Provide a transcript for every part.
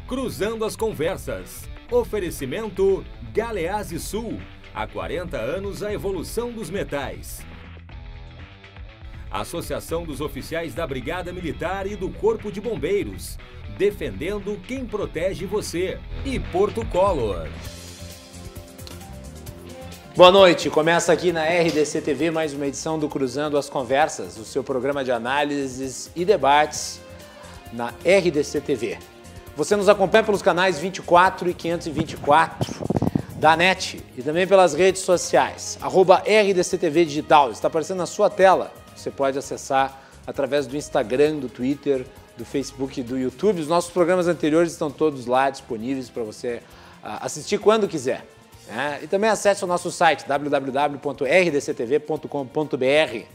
Cruzando as Conversas. Oferecimento Galeazzi Sul. Há 40 anos a evolução dos metais. Associação dos Oficiais da Brigada Militar e do Corpo de Bombeiros. Defendendo quem protege você. E Porto Color. Boa noite, começa aqui na RDC TV mais uma edição do Cruzando as Conversas, o seu programa de análises e debates na RDC TV. Você nos acompanha pelos canais 24 e 524 da NET e também pelas redes sociais, @RDCTV Digital, está aparecendo na sua tela. Você pode acessar através do Instagram, do Twitter, do Facebook e do YouTube. Os nossos programas anteriores estão todos lá disponíveis para você assistir quando quiser. E também acesse o nosso site www.rdctv.com.br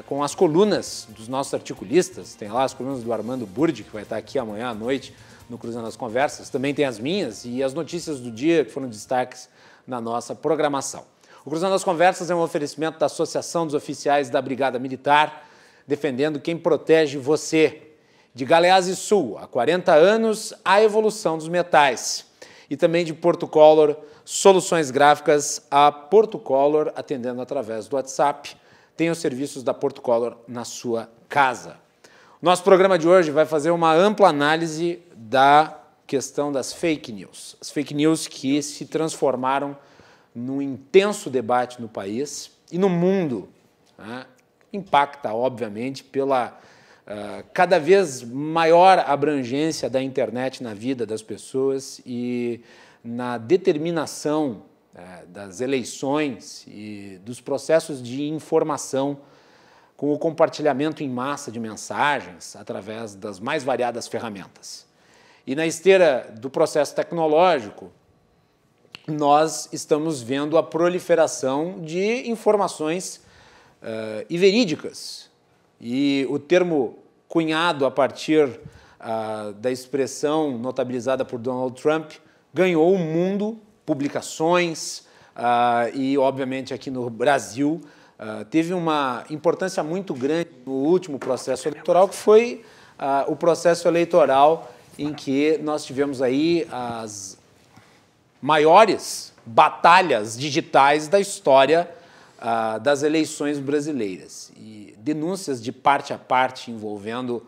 com as colunas dos nossos articulistas. Tem lá as colunas do Armando Burdi, que vai estar aqui amanhã à noite no Cruzando as Conversas. Também tem as minhas e as notícias do dia que foram destaques na nossa programação. O Cruzando as Conversas é um oferecimento da Associação dos Oficiais da Brigada Militar, defendendo quem protege você. De Galeazzi Sul, há 40 anos, a evolução dos metais. E também de Porto Color, soluções gráficas, a Porto Color, atendendo através do WhatsApp. Tem os serviços da Porto Color na sua casa. Nosso programa de hoje vai fazer uma ampla análise da questão das fake news. As fake news que se transformaram num intenso debate no país e no mundo. Impacta, obviamente, pela cada vez maior abrangência da internet na vida das pessoas e na determinação das eleições e dos processos de informação com o compartilhamento em massa de mensagens através das mais variadas ferramentas. E na esteira do processo tecnológico, nós estamos vendo a proliferação de informações verídicas. E o termo cunhado a partir da expressão notabilizada por Donald Trump ganhou o mundo, publicações e, obviamente, aqui no Brasil, teve uma importância muito grande no último processo eleitoral, que foi o processo eleitoral em que nós tivemos aí as maiores batalhas digitais da história das eleições brasileiras. E denúncias de parte a parte envolvendo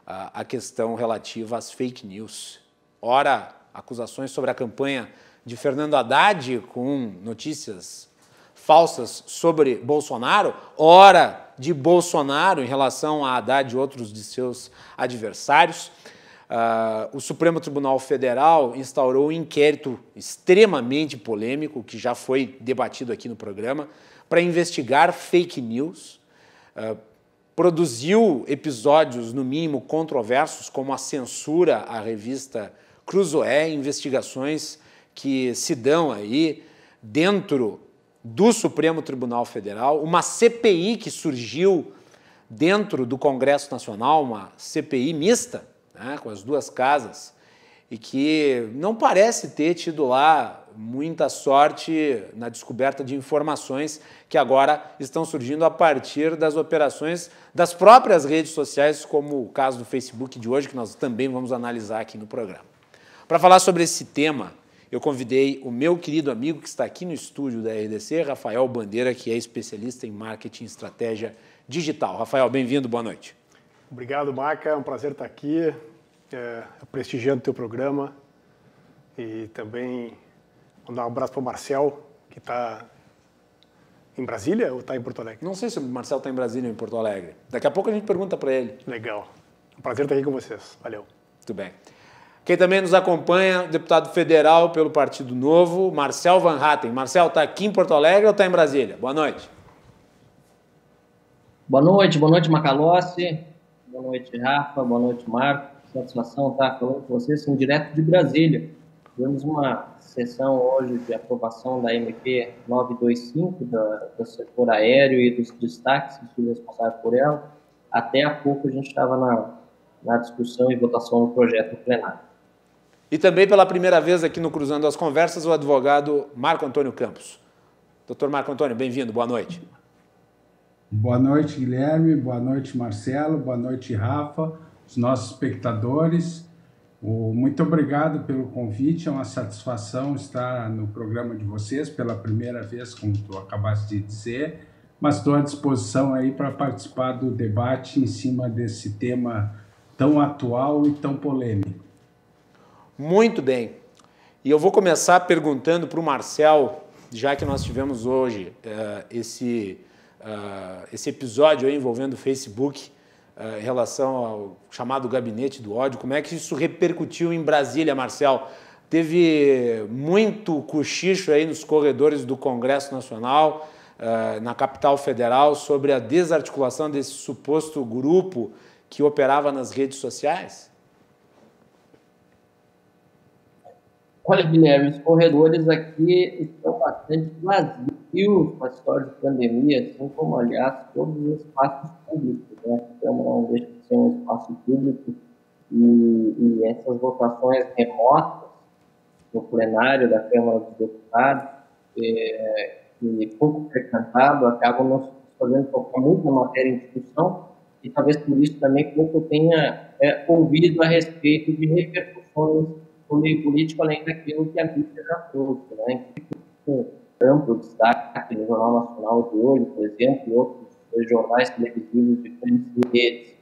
a questão relativa às fake news. Ora, acusações sobre a campanha de Fernando Haddad com notícias falsas sobre Bolsonaro, ora de Bolsonaro em relação a Haddad e outros de seus adversários. O Supremo Tribunal Federal instaurou um inquérito extremamente polêmico, que já foi debatido aqui no programa, para investigar fake news. Produziu episódios, no mínimo, controversos, como a censura à revista Cruzoé, investigações que se dão aí dentro do Supremo Tribunal Federal, uma CPI que surgiu dentro do Congresso Nacional, uma CPI mista, com as duas casas, e que não parece ter tido lá muita sorte na descoberta de informações que agora estão surgindo a partir das operações das próprias redes sociais, como o caso do Facebook de hoje, que nós também vamos analisar aqui no programa. Para falar sobre esse tema, eu convidei o meu querido amigo que está aqui no estúdio da RDC, Rafael Bandeira, que é especialista em marketing e estratégia digital. Rafael, bem-vindo, boa noite. Obrigado, Maca, é um prazer estar aqui, prestigiando o teu programa e também mandar um abraço para o Marcel, que está em Brasília ou está em Porto Alegre? Não sei se o Marcel está em Brasília ou em Porto Alegre. Daqui a pouco a gente pergunta para ele. Legal. É um prazer estar aqui com vocês. Valeu. Muito bem. Quem também nos acompanha, deputado federal pelo Partido Novo, Marcel Van Hatten. Marcel, está aqui em Porto Alegre ou está em Brasília? Boa noite. Boa noite Macalossi. Boa noite, Rafa. Boa noite, Marco. Satisfação estar falando com vocês, direto de Brasília. Tivemos uma sessão hoje de aprovação da MP 925, do setor aéreo e dos destaques que fui responsável por ela. Até há pouco a gente estava na discussão e votação do projeto no plenário. E também pela primeira vez aqui no Cruzando as Conversas, o advogado Marco Antônio Campos. Doutor Marco Antônio, bem-vindo, boa noite. Boa noite, Guilherme, boa noite, Marcelo, boa noite, Rafa, os nossos espectadores. Muito obrigado pelo convite, é uma satisfação estar no programa de vocês pela primeira vez, como tu acabaste de dizer, mas estou à disposição aí para participar do debate em cima desse tema tão atual e tão polêmico. Muito bem. E eu vou começar perguntando para o Marcel, já que nós tivemos hoje esse episódio aí envolvendo o Facebook, em relação ao chamado gabinete do ódio, como é que isso repercutiu em Brasília, Marcel? Teve muito cochicho aí nos corredores do Congresso Nacional, na capital federal, sobre a desarticulação desse suposto grupo que operava nas redes sociais? Olha, Guilherme, os corredores aqui estão bastante vazios com a história de pandemia, assim como, aliás, todos os espaços públicos, né? A Câmara não deixa de ser um espaço público e essas votações remotas no plenário da Câmara dos Deputados, e pouco frequentado, acabam nos fazendo focar muito na matéria em discussão e talvez por isso também pouco tenha ouvido a respeito de repercussões no meio político, além daquilo que a mídia já trouxe, né? Com amplo destaque no Jornal Nacional de hoje, por exemplo, e outros jornais televisivos de diferentes redes.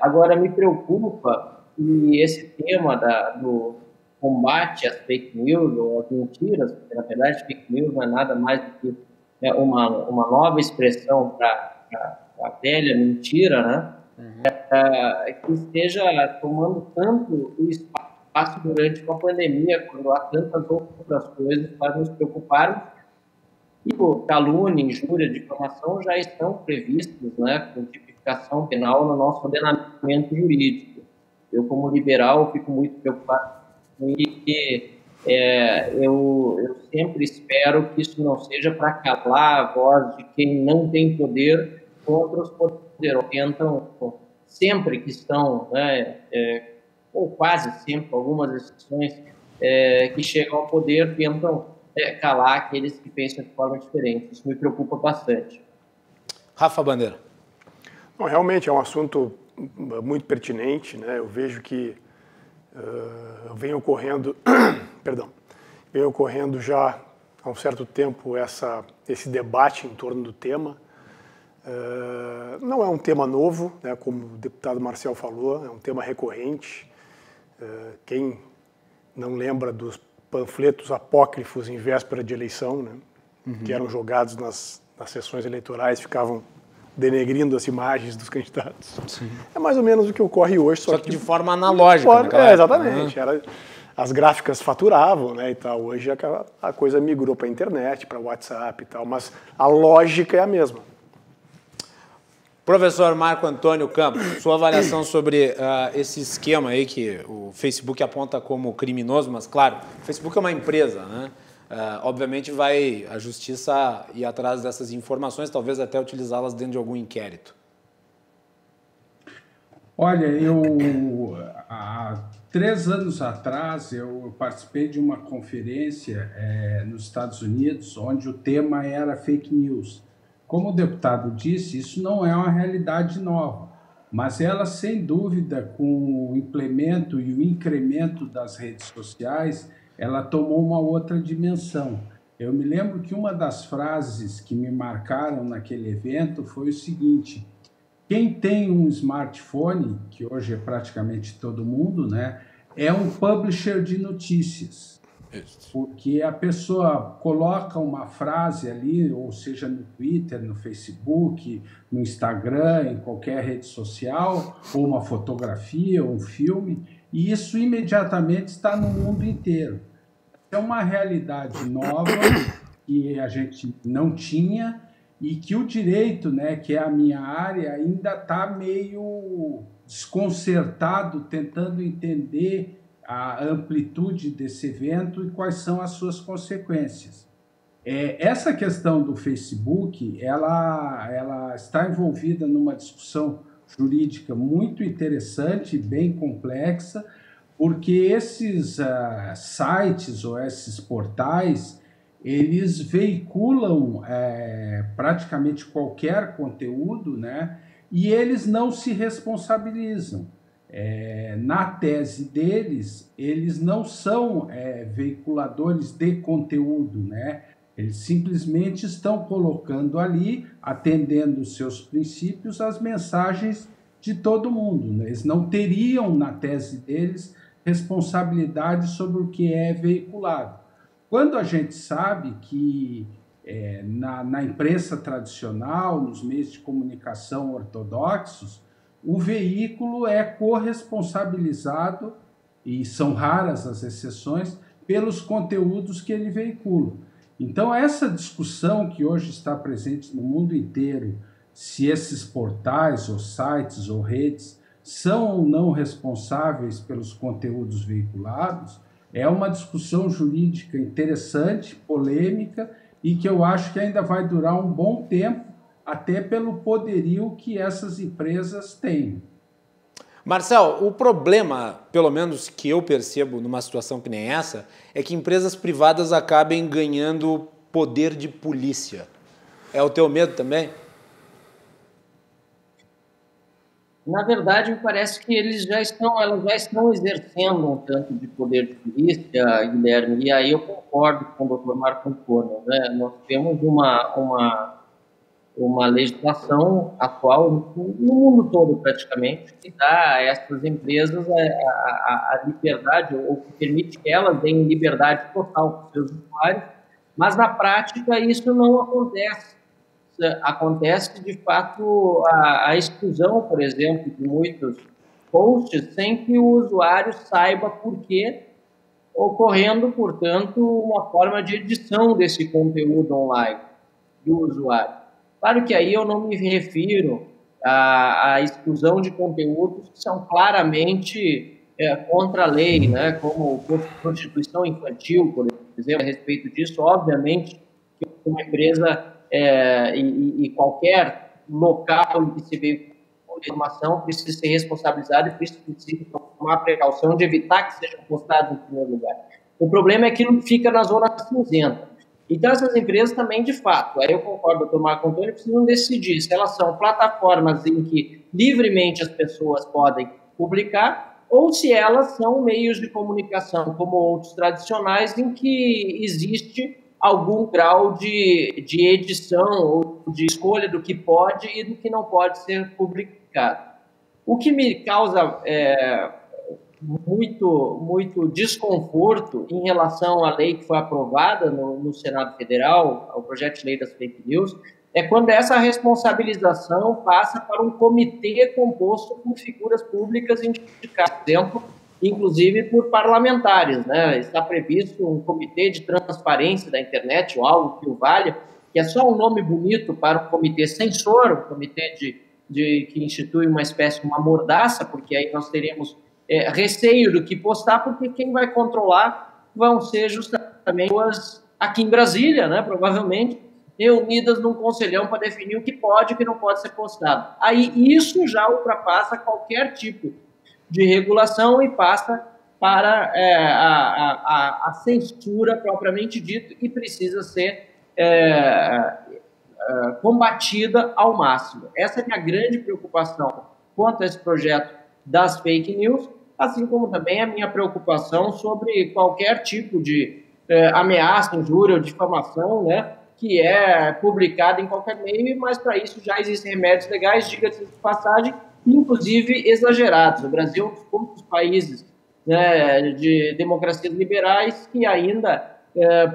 Agora, me preocupa que esse tema do combate às fake news ou às mentiras, porque, na verdade, fake news não é nada mais do que uma nova expressão para a velha mentira, né? Que esteja tomando tanto o espaço durante uma pandemia, quando há tantas outras coisas para nos preocupar. E calúnia, injúria, difamação já estão previstos, né, com tipificação penal no nosso ordenamento jurídico. Eu, como liberal, fico muito preocupado com isso. Eu sempre espero que isso não seja para calar a voz de quem não tem poder contra os poderosos. Então, sempre que estão, né, ou quase sempre, algumas exceções que chegam ao poder tentam calar aqueles que pensam de forma diferente. Isso me preocupa bastante. Rafa Bandeira. Bom, realmente é um assunto muito pertinente, né? Eu vejo que vem ocorrendo já há um certo tempo esse debate em torno do tema. Não é um tema novo, né, como o deputado Marcel falou, é um tema recorrente. Quem não lembra dos panfletos apócrifos em véspera de eleição, né, que eram jogados nas sessões eleitorais, ficavam denegrindo as imagens dos candidatos. Sim. É mais ou menos o que ocorre hoje. Só que de forma analógica. Exatamente. As gráficas faturavam, né, e tal. Hoje a coisa migrou para a internet, para o WhatsApp e tal, mas a lógica é a mesma. Professor Marco Antônio Campos, sua avaliação sobre esse esquema aí que o Facebook aponta como criminoso, mas claro, o Facebook é uma empresa, né? Obviamente vai a justiça ir atrás dessas informações, talvez até utilizá-las dentro de algum inquérito. Olha, há 3 anos atrás eu participei de uma conferência nos Estados Unidos, onde o tema era fake news. Como o deputado disse, isso não é uma realidade nova, mas ela, sem dúvida, com o implemento e o incremento das redes sociais, ela tomou uma outra dimensão. Eu me lembro que uma das frases que me marcaram naquele evento foi o seguinte: quem tem um smartphone, que hoje é praticamente todo mundo, né, é um publisher de notícias. Porque a pessoa coloca uma frase ali, ou seja, no Twitter, no Facebook, no Instagram, em qualquer rede social, ou uma fotografia, ou um filme, e isso imediatamente está no mundo inteiro. É uma realidade nova que a gente não tinha e que o direito, né, que é a minha área, ainda está meio desconcertado, tentando entender a amplitude desse evento e quais são as suas consequências. Essa questão do Facebook, ela está envolvida numa discussão jurídica muito interessante, bem complexa, porque esses sites ou esses portais, eles veiculam praticamente qualquer conteúdo, né? E eles não se responsabilizam. Na tese deles, eles não são veiculadores de conteúdo, né? Eles simplesmente estão colocando ali, atendendo os seus princípios, as mensagens de todo mundo, né? Eles não teriam, na tese deles, responsabilidade sobre o que é veiculado. Quando a gente sabe que na imprensa tradicional, nos meios de comunicação ortodoxos, o veículo é corresponsabilizado, e são raras as exceções, pelos conteúdos que ele veicula. Então, essa discussão que hoje está presente no mundo inteiro, se esses portais, ou sites, ou redes, são ou não responsáveis pelos conteúdos veiculados, é uma discussão jurídica interessante, polêmica, e que eu acho que ainda vai durar um bom tempo, até pelo poderio que essas empresas têm. Marcel, o problema, pelo menos que eu percebo numa situação que nem essa, é que empresas privadas acabem ganhando poder de polícia. É o teu medo também? Na verdade, me parece que elas já estão exercendo um tanto de poder de polícia, Guilherme, e aí eu concordo com o Dr. Marco Antônio, né? Nós temos uma legislação atual no mundo todo, praticamente, que dá a essas empresas a liberdade, ou que permite que elas deem liberdade total para os seus usuários, mas na prática isso não acontece. Acontece, de fato, a exclusão, por exemplo, de muitos posts sem que o usuário saiba por quê, ocorrendo, portanto, uma forma de edição desse conteúdo online do usuário. Claro que aí eu não me refiro à exclusão de conteúdos que são claramente contra a lei, né, como prostituição infantil, por exemplo. A respeito disso, obviamente, que uma empresa e qualquer local em que se veicula informação precisa ser responsabilizado e precisa tomar precaução de evitar que sejam postados em primeiro lugar. O problema é aquilo que fica na zona cinzenta. Então, essas empresas também, de fato, aí eu concordo com o Marco Antônio, precisam decidir se elas são plataformas em que livremente as pessoas podem publicar ou se elas são meios de comunicação, como outros tradicionais, em que existe algum grau de edição ou de escolha do que pode e do que não pode ser publicado. O que me causa muito desconforto em relação à lei que foi aprovada no Senado Federal, ao projeto de lei das fake news, é quando essa responsabilização passa para um comitê composto por figuras públicas indicadas, por exemplo, inclusive por parlamentares, né? Está previsto um comitê de transparência da internet, ou algo que o valha, que é só um nome bonito para um comitê censor, um comitê que institui uma espécie de uma mordaça, porque aí nós teremos receio do que postar, porque quem vai controlar vão ser justamente pessoas aqui em Brasília, né, provavelmente, reunidas num conselhão para definir o que pode e o que não pode ser postado. Aí isso já ultrapassa qualquer tipo de regulação e passa para a censura propriamente dita e precisa ser combatida ao máximo. Essa é a minha grande preocupação quanto a esse projeto das fake news, assim como também a minha preocupação sobre qualquer tipo de ameaça, injúria ou difamação, né, que é publicada em qualquer meio, mas para isso já existem remédios legais, diga-se de passagem, inclusive exagerados. O Brasil é um dos poucos países, né, de democracias liberais que ainda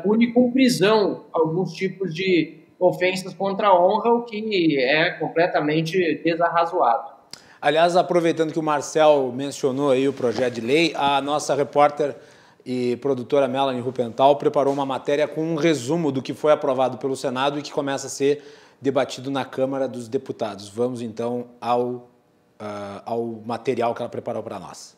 pune com prisão alguns tipos de ofensas contra a honra, o que é completamente desarrazoado. Aliás, aproveitando que o Marcel mencionou aí o projeto de lei, a nossa repórter e produtora Melanie Rupental preparou uma matéria com um resumo do que foi aprovado pelo Senado e que começa a ser debatido na Câmara dos Deputados. Vamos então ao material que ela preparou para nós.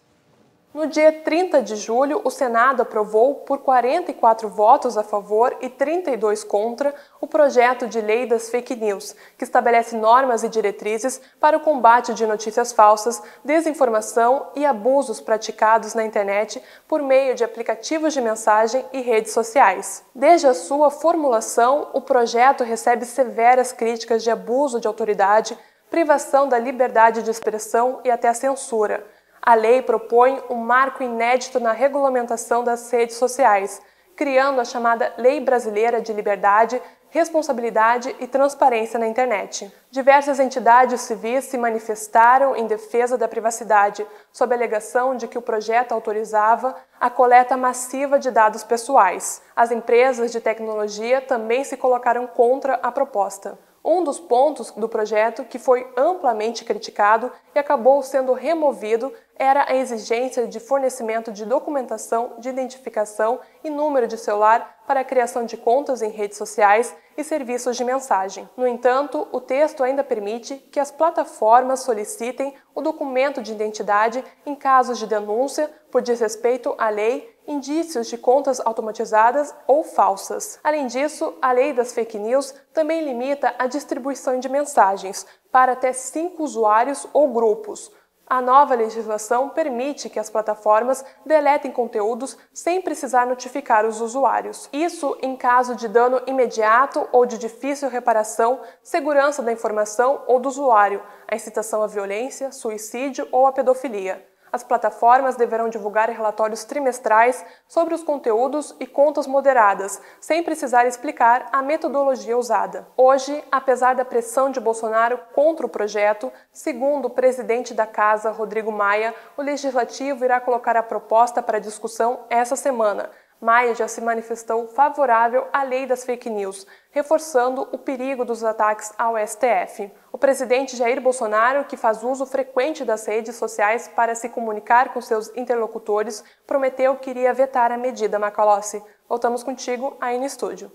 No dia 30 de julho, o Senado aprovou, por 44 votos a favor e 32 contra, o projeto de lei das fake news, que estabelece normas e diretrizes para o combate de notícias falsas, desinformação e abusos praticados na internet por meio de aplicativos de mensagem e redes sociais. Desde a sua formulação, o projeto recebe severas críticas de abuso de autoridade, privação da liberdade de expressão e até a censura. A lei propõe um marco inédito na regulamentação das redes sociais, criando a chamada Lei Brasileira de Liberdade, Responsabilidade e Transparência na Internet. Diversas entidades civis se manifestaram em defesa da privacidade, sob a alegação de que o projeto autorizava a coleta massiva de dados pessoais. As empresas de tecnologia também se colocaram contra a proposta. Um dos pontos do projeto que foi amplamente criticado e acabou sendo removido era a exigência de fornecimento de documentação de identificação e número de celular para a criação de contas em redes sociais e serviços de mensagem. No entanto, o texto ainda permite que as plataformas solicitem o documento de identidade em casos de denúncia por desrespeito à lei, indícios de contas automatizadas ou falsas. Além disso, a lei das fake news também limita a distribuição de mensagens para até 5 usuários ou grupos. A nova legislação permite que as plataformas deletem conteúdos sem precisar notificar os usuários. Isso em caso de dano imediato ou de difícil reparação, segurança da informação ou do usuário, a incitação à violência, suicídio ou à pedofilia. As plataformas deverão divulgar relatórios trimestrais sobre os conteúdos e contas moderadas, sem precisar explicar a metodologia usada. Hoje, apesar da pressão de Bolsonaro contra o projeto, segundo o presidente da Casa, Rodrigo Maia, o Legislativo irá colocar a proposta para discussão essa semana. Maia já se manifestou favorável à lei das fake news, reforçando o perigo dos ataques ao STF. O presidente Jair Bolsonaro, que faz uso frequente das redes sociais para se comunicar com seus interlocutores, prometeu que iria vetar a medida. Macalossi, voltamos contigo aí no estúdio.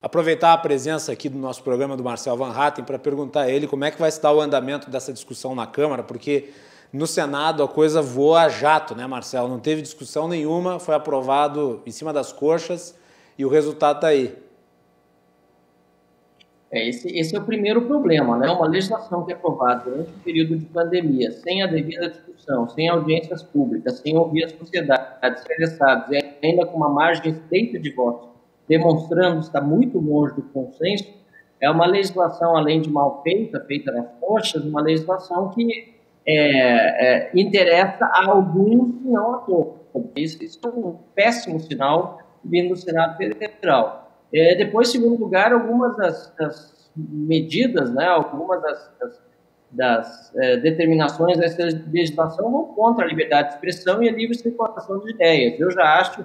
Aproveitar a presença aqui do nosso programa do Marcel Van Hatten para perguntar a ele como é que vai estar o andamento dessa discussão na Câmara, porque no Senado a coisa voa a jato, né, Marcelo? Não teve discussão nenhuma, foi aprovado em cima das coxas e o resultado está aí. Esse é o primeiro problema, né? Uma legislação que é aprovada durante o período de pandemia, sem a devida discussão, sem audiências públicas, sem ouvir a sociedade, interessados, e ainda com uma margem estreita de votos, demonstrando estar muito longe do consenso, é uma legislação, além de mal feita, feita nas coxas, uma legislação que interessa a alguns e não a todos. Isso é um péssimo sinal vindo do Senado Federal. Depois, em segundo lugar, algumas das medidas, né, algumas das determinações dessa legislação vão contra a liberdade de expressão e a livre circulação de ideias. Eu já acho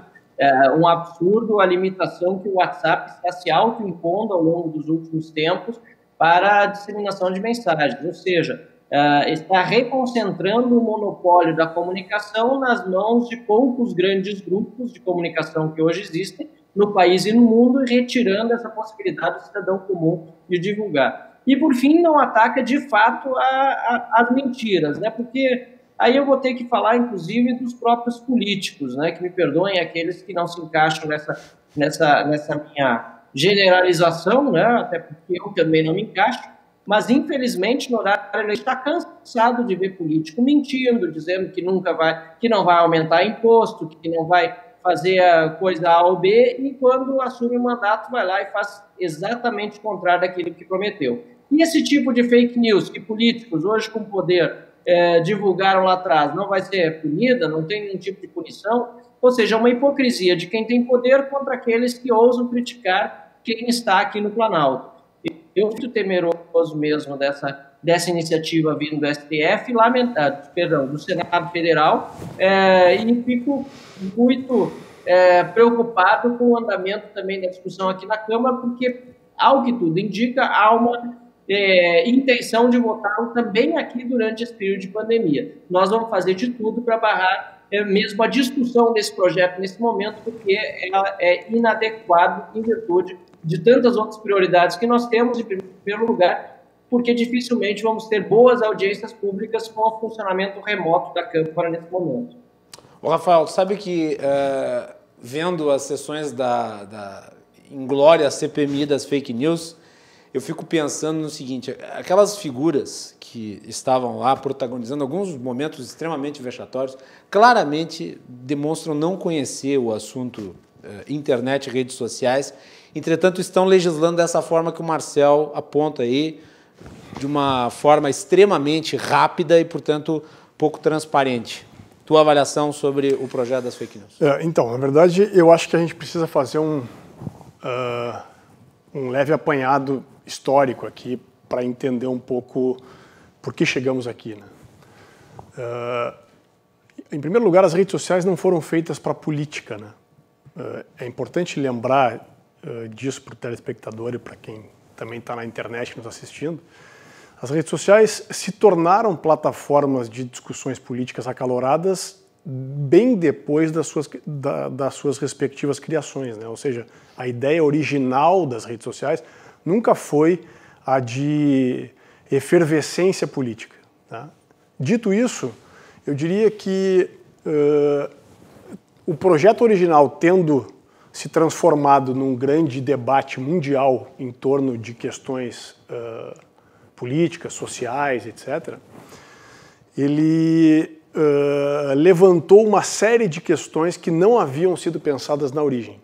um absurdo a limitação que o WhatsApp está se autoimpondo ao longo dos últimos tempos para a disseminação de mensagens, ou seja, está reconcentrando o monopólio da comunicação nas mãos de poucos grandes grupos de comunicação que hoje existem no país e no mundo, e retirando essa possibilidade do cidadão comum de divulgar. E, por fim, não ataca, de fato, as mentiras, né? Porque aí eu vou ter que falar, inclusive, dos próprios políticos, né? Que me perdoem aqueles que não se encaixam nessa minha generalização, né? Até porque eu também não me encaixo. Mas, infelizmente, no horário ele está cansado de ver político mentindo, dizendo que não vai aumentar imposto, que não vai fazer a coisa A ou B, e quando assume o mandato vai lá e faz exatamente o contrário daquilo que prometeu. E esse tipo de fake news que políticos hoje com poder divulgaram lá atrás não vai ser punida, não tem nenhum tipo de punição, ou seja, uma hipocrisia de quem tem poder contra aqueles que ousam criticar quem está aqui no Planalto. Eu estou temeroso mesmo dessa iniciativa vindo do STF, do Senado Federal, e fico muito preocupado com o andamento também da discussão aqui na Câmara, porque, ao que tudo indica, há uma intenção de votar também aqui durante esse período de pandemia. Nós vamos fazer de tudo para barrar mesmo a discussão desse projeto nesse momento, porque ela é inadequada em virtude de tantas outras prioridades que nós temos, em primeiro lugar, porque dificilmente vamos ter boas audiências públicas com o funcionamento remoto da Câmara nesse momento. Ô, Rafael, sabe que vendo as sessões da inglória CPMI das fake news, eu fico pensando no seguinte: aquelas figuras que estavam lá protagonizando alguns momentos extremamente vexatórios, claramente demonstram não conhecer o assunto internet e redes sociais, entretanto estão legislando dessa forma que o Marcel aponta aí, de uma forma extremamente rápida e, portanto, pouco transparente. Tua avaliação sobre o projeto das fake news? Então, na verdade, eu acho que a gente precisa fazer um leve apanhado histórico aqui para entender um pouco por que chegamos aqui, né? Em primeiro lugar, as redes sociais não foram feitas para política, né? É importante lembrar disso para o telespectador e para quem também está na internet nos assistindo. As redes sociais se tornaram plataformas de discussões políticas acaloradas bem depois das suas respectivas criações, né? Ou seja, a ideia original das redes sociais nunca foi a de efervescência política, tá? Dito isso, eu diria que o projeto original, tendo se transformado num grande debate mundial em torno de questões políticas, sociais, etc., ele levantou uma série de questões que não haviam sido pensadas na origem.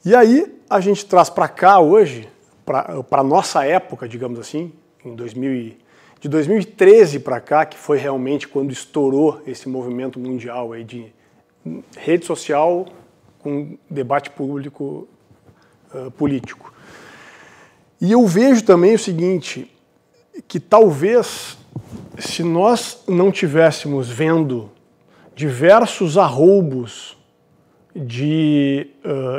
E aí a gente traz para cá hoje, para a nossa época, digamos assim, de 2013 para cá, que foi realmente quando estourou esse movimento mundial aí de rede social com debate público político. E eu vejo também o seguinte, que talvez, se nós não tivéssemos vendo diversos arroubos de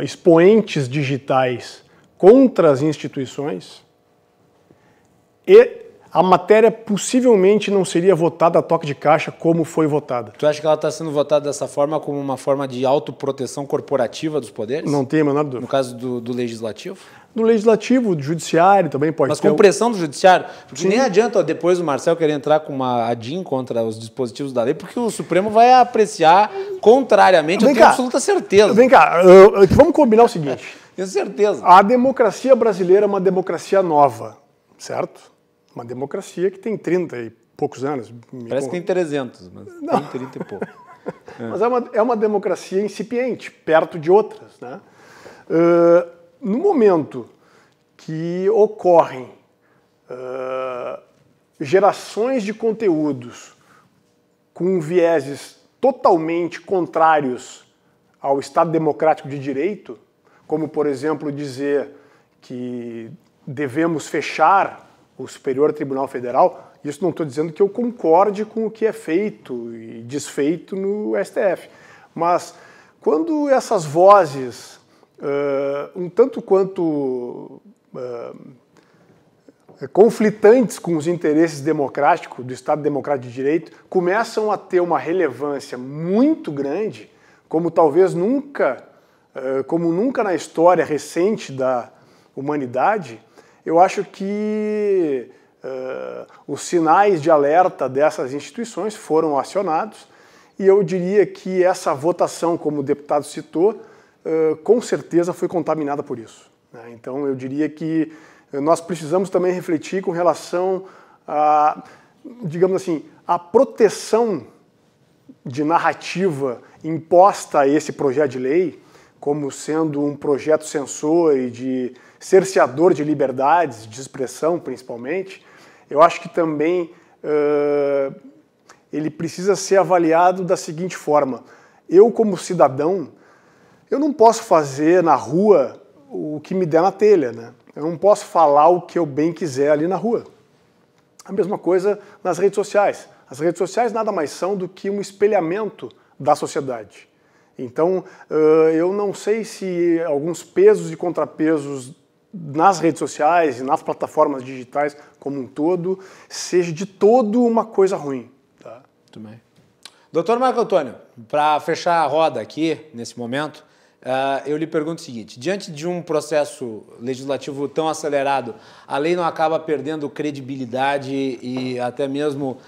expoentes digitais contra as instituições, e a matéria possivelmente não seria votada a toque de caixa como foi votada. Tu acha que ela está sendo votada dessa forma como uma forma de autoproteção corporativa dos poderes? Não tem a menor dúvida. No caso do Legislativo? Do Legislativo, do Judiciário também pode Mas ter. com pressão do Judiciário? Porque nem adianta depois o Marcel querer entrar com uma ADIM contra os dispositivos da lei, porque o Supremo vai apreciar contrariamente, eu tenho absoluta certeza. Vem cá, vamos combinar o seguinte. Tenho certeza. A democracia brasileira é uma democracia nova, certo? Uma democracia que tem 30 e poucos anos. Parece que tem 300, mas não. Tem 30 e pouco. Mas é uma democracia incipiente, perto de outras, né? No momento que ocorrem gerações de conteúdos com vieses totalmente contrários ao Estado Democrático de Direito, como, por exemplo, dizer que devemos fechar o Superior Tribunal Federal, isso não estou dizendo que eu concorde com o que é feito e desfeito no STF, mas quando essas vozes, um tanto quanto conflitantes com os interesses democráticos do Estado Democrático de Direito, começam a ter uma relevância muito grande, como talvez nunca na história recente da humanidade, eu acho que os sinais de alerta dessas instituições foram acionados e eu diria que essa votação, como o deputado citou, com certeza foi contaminada por isso, né? Então eu diria que nós precisamos também refletir com relação a, digamos assim, a proteção de narrativa imposta a esse projeto de lei, como sendo um projeto censor e de cerceador de liberdades, de expressão principalmente. Eu acho que também ele precisa ser avaliado da seguinte forma. Eu, como cidadão, eu não posso fazer na rua o que me der na telha, né? Eu não posso falar o que eu bem quiser ali na rua. A mesma coisa nas redes sociais. As redes sociais nada mais são do que um espelhamento da sociedade. Então, eu não sei se alguns pesos e contrapesos nas redes sociais e nas plataformas digitais como um todo seja de todo uma coisa ruim. Tá? Muito bem. Doutor Marco Antônio, para fechar a roda aqui, nesse momento, eu lhe pergunto o seguinte, diante de um processo legislativo tão acelerado, a lei não acaba perdendo credibilidade e até mesmo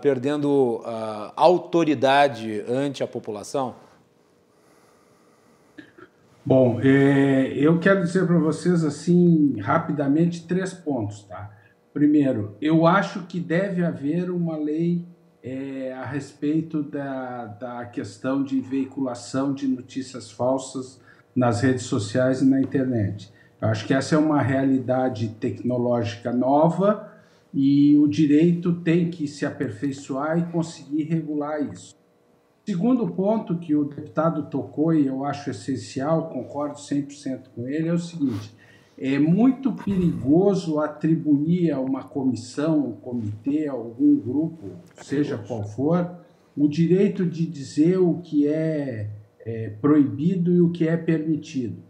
perdendo autoridade ante a população? Bom, eu quero dizer para vocês, assim, rapidamente, 3 pontos, tá? Primeiro, eu acho que deve haver uma lei a respeito da questão de veiculação de notícias falsas nas redes sociais e na internet. Eu acho que essa é uma realidade tecnológica nova e o direito tem que se aperfeiçoar e conseguir regular isso. Segundo ponto que o deputado tocou, e eu acho essencial, concordo 100% com ele, é o seguinte: é muito perigoso atribuir a uma comissão, um comitê, a algum grupo, seja qual for, o direito de dizer o que é proibido e o que é permitido.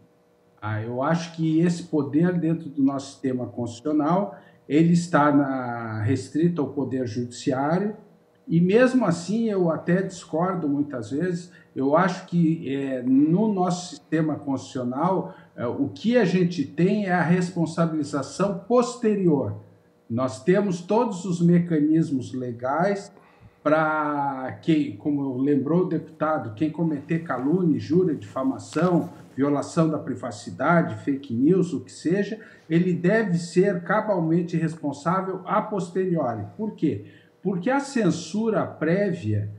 Eu acho que esse poder dentro do nosso sistema constitucional, ele está restrito ao Poder Judiciário, e mesmo assim eu até discordo muitas vezes. Eu acho que no nosso sistema constitucional o que a gente tem é a responsabilização posterior. Nós temos todos os mecanismos legais para quem, como lembrou o deputado, quem cometer calúnia, injúria, difamação, violação da privacidade, fake news, o que seja, ele deve ser cabalmente responsável a posteriori. Por quê? Porque a censura prévia,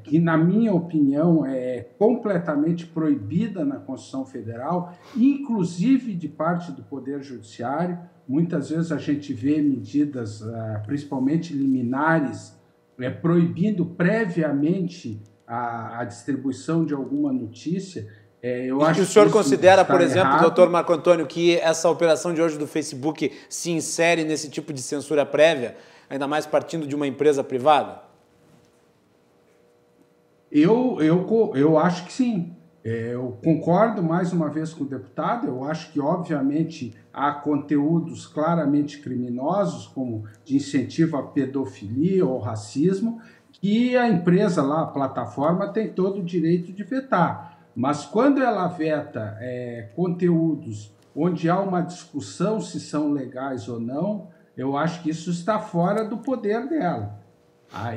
que na minha opinião é completamente proibida na Constituição Federal, inclusive de parte do Poder Judiciário, muitas vezes a gente vê medidas, principalmente liminares, proibindo previamente a distribuição de alguma notícia. Eu acho que o senhor considera, por exemplo, errado. doutor Marco Antônio, que essa operação de hoje do Facebook se insere nesse tipo de censura prévia, ainda mais partindo de uma empresa privada? Eu acho que sim. Eu concordo mais uma vez com o deputado. Eu acho que, obviamente, há conteúdos claramente criminosos, como de incentivo à pedofilia ou racismo, que a empresa lá, a plataforma, tem todo o direito de vetar. Mas quando ela veta conteúdos onde há uma discussão se são legais ou não, eu acho que isso está fora do poder dela.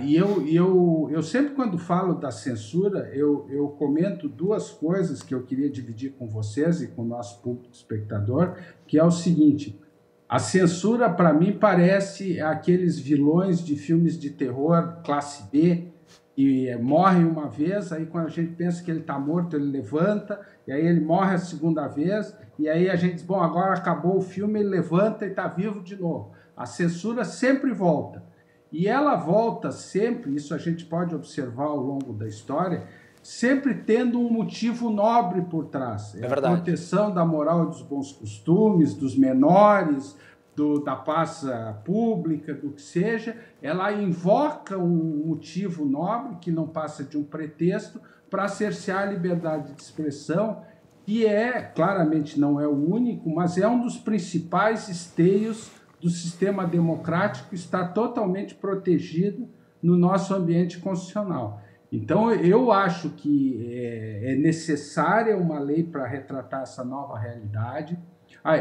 E eu sempre, quando falo da censura, eu comento duas coisas que eu queria dividir com vocês e com o nosso público espectador, que é o seguinte: a censura, para mim, parece aqueles vilões de filmes de terror classe B, que morre uma vez, aí quando a gente pensa que ele está morto, ele levanta, e aí ele morre a segunda vez, e aí a gente diz, bom, agora acabou o filme, ele levanta e está vivo de novo. A censura sempre volta. E ela volta sempre, isso a gente pode observar ao longo da história, sempre tendo um motivo nobre por trás. É verdade. A proteção da moral e dos bons costumes, dos menores, da paz pública, do que seja. Ela invoca um motivo nobre, que não passa de um pretexto, para cercear a liberdade de expressão, que claramente não é o único, mas é um dos principais esteios do sistema democrático, está totalmente protegido no nosso ambiente constitucional. Então, eu acho que é necessária uma lei para retratar essa nova realidade.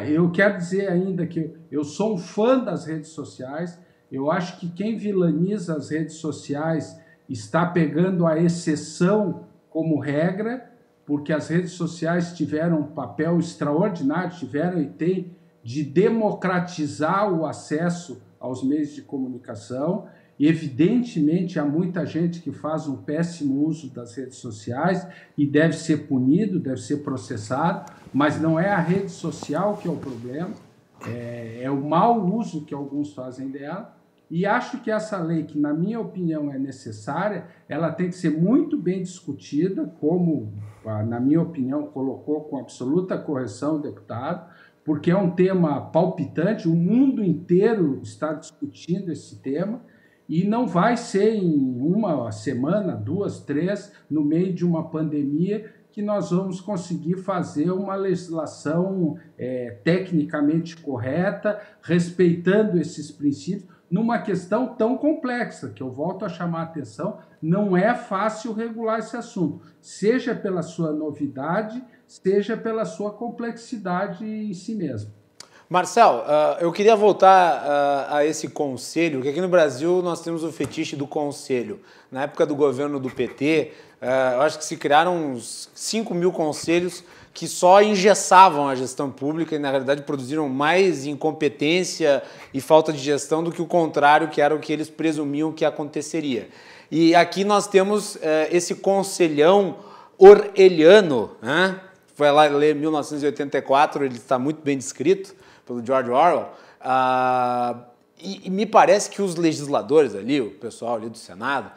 Eu quero dizer ainda que eu sou um fã das redes sociais. Eu acho que quem vilaniza as redes sociais está pegando a exceção como regra, porque as redes sociais tiveram um papel extraordinário, tiveram e têm, de democratizar o acesso aos meios de comunicação. E, evidentemente, há muita gente que faz um péssimo uso das redes sociais e deve ser punido, deve ser processado, mas não é a rede social que é o problema, é o mau uso que alguns fazem dela. E acho que essa lei, que na minha opinião é necessária, ela tem que ser muito bem discutida, como, na minha opinião, colocou com absoluta correção o deputado, porque é um tema palpitante, o mundo inteiro está discutindo esse tema, e não vai ser em uma semana, 2, 3, no meio de uma pandemia, que nós vamos conseguir fazer uma legislação tecnicamente correta, respeitando esses princípios, numa questão tão complexa, que eu volto a chamar a atenção, não é fácil regular esse assunto, seja pela sua novidade, seja pela sua complexidade em si mesmo. Marcel, eu queria voltar a esse conselho, que aqui no Brasil nós temos o fetiche do conselho. Na época do governo do PT, eu acho que se criaram uns 5 mil conselhos que só engessavam a gestão pública e, na realidade, produziram mais incompetência e falta de gestão do que o contrário, que era o que eles presumiam que aconteceria. E aqui nós temos esse conselhão orwelliano, né? Foi lá ler 1984, ele está muito bem descrito pelo George Orwell, E me parece que os legisladores ali, o pessoal ali do Senado,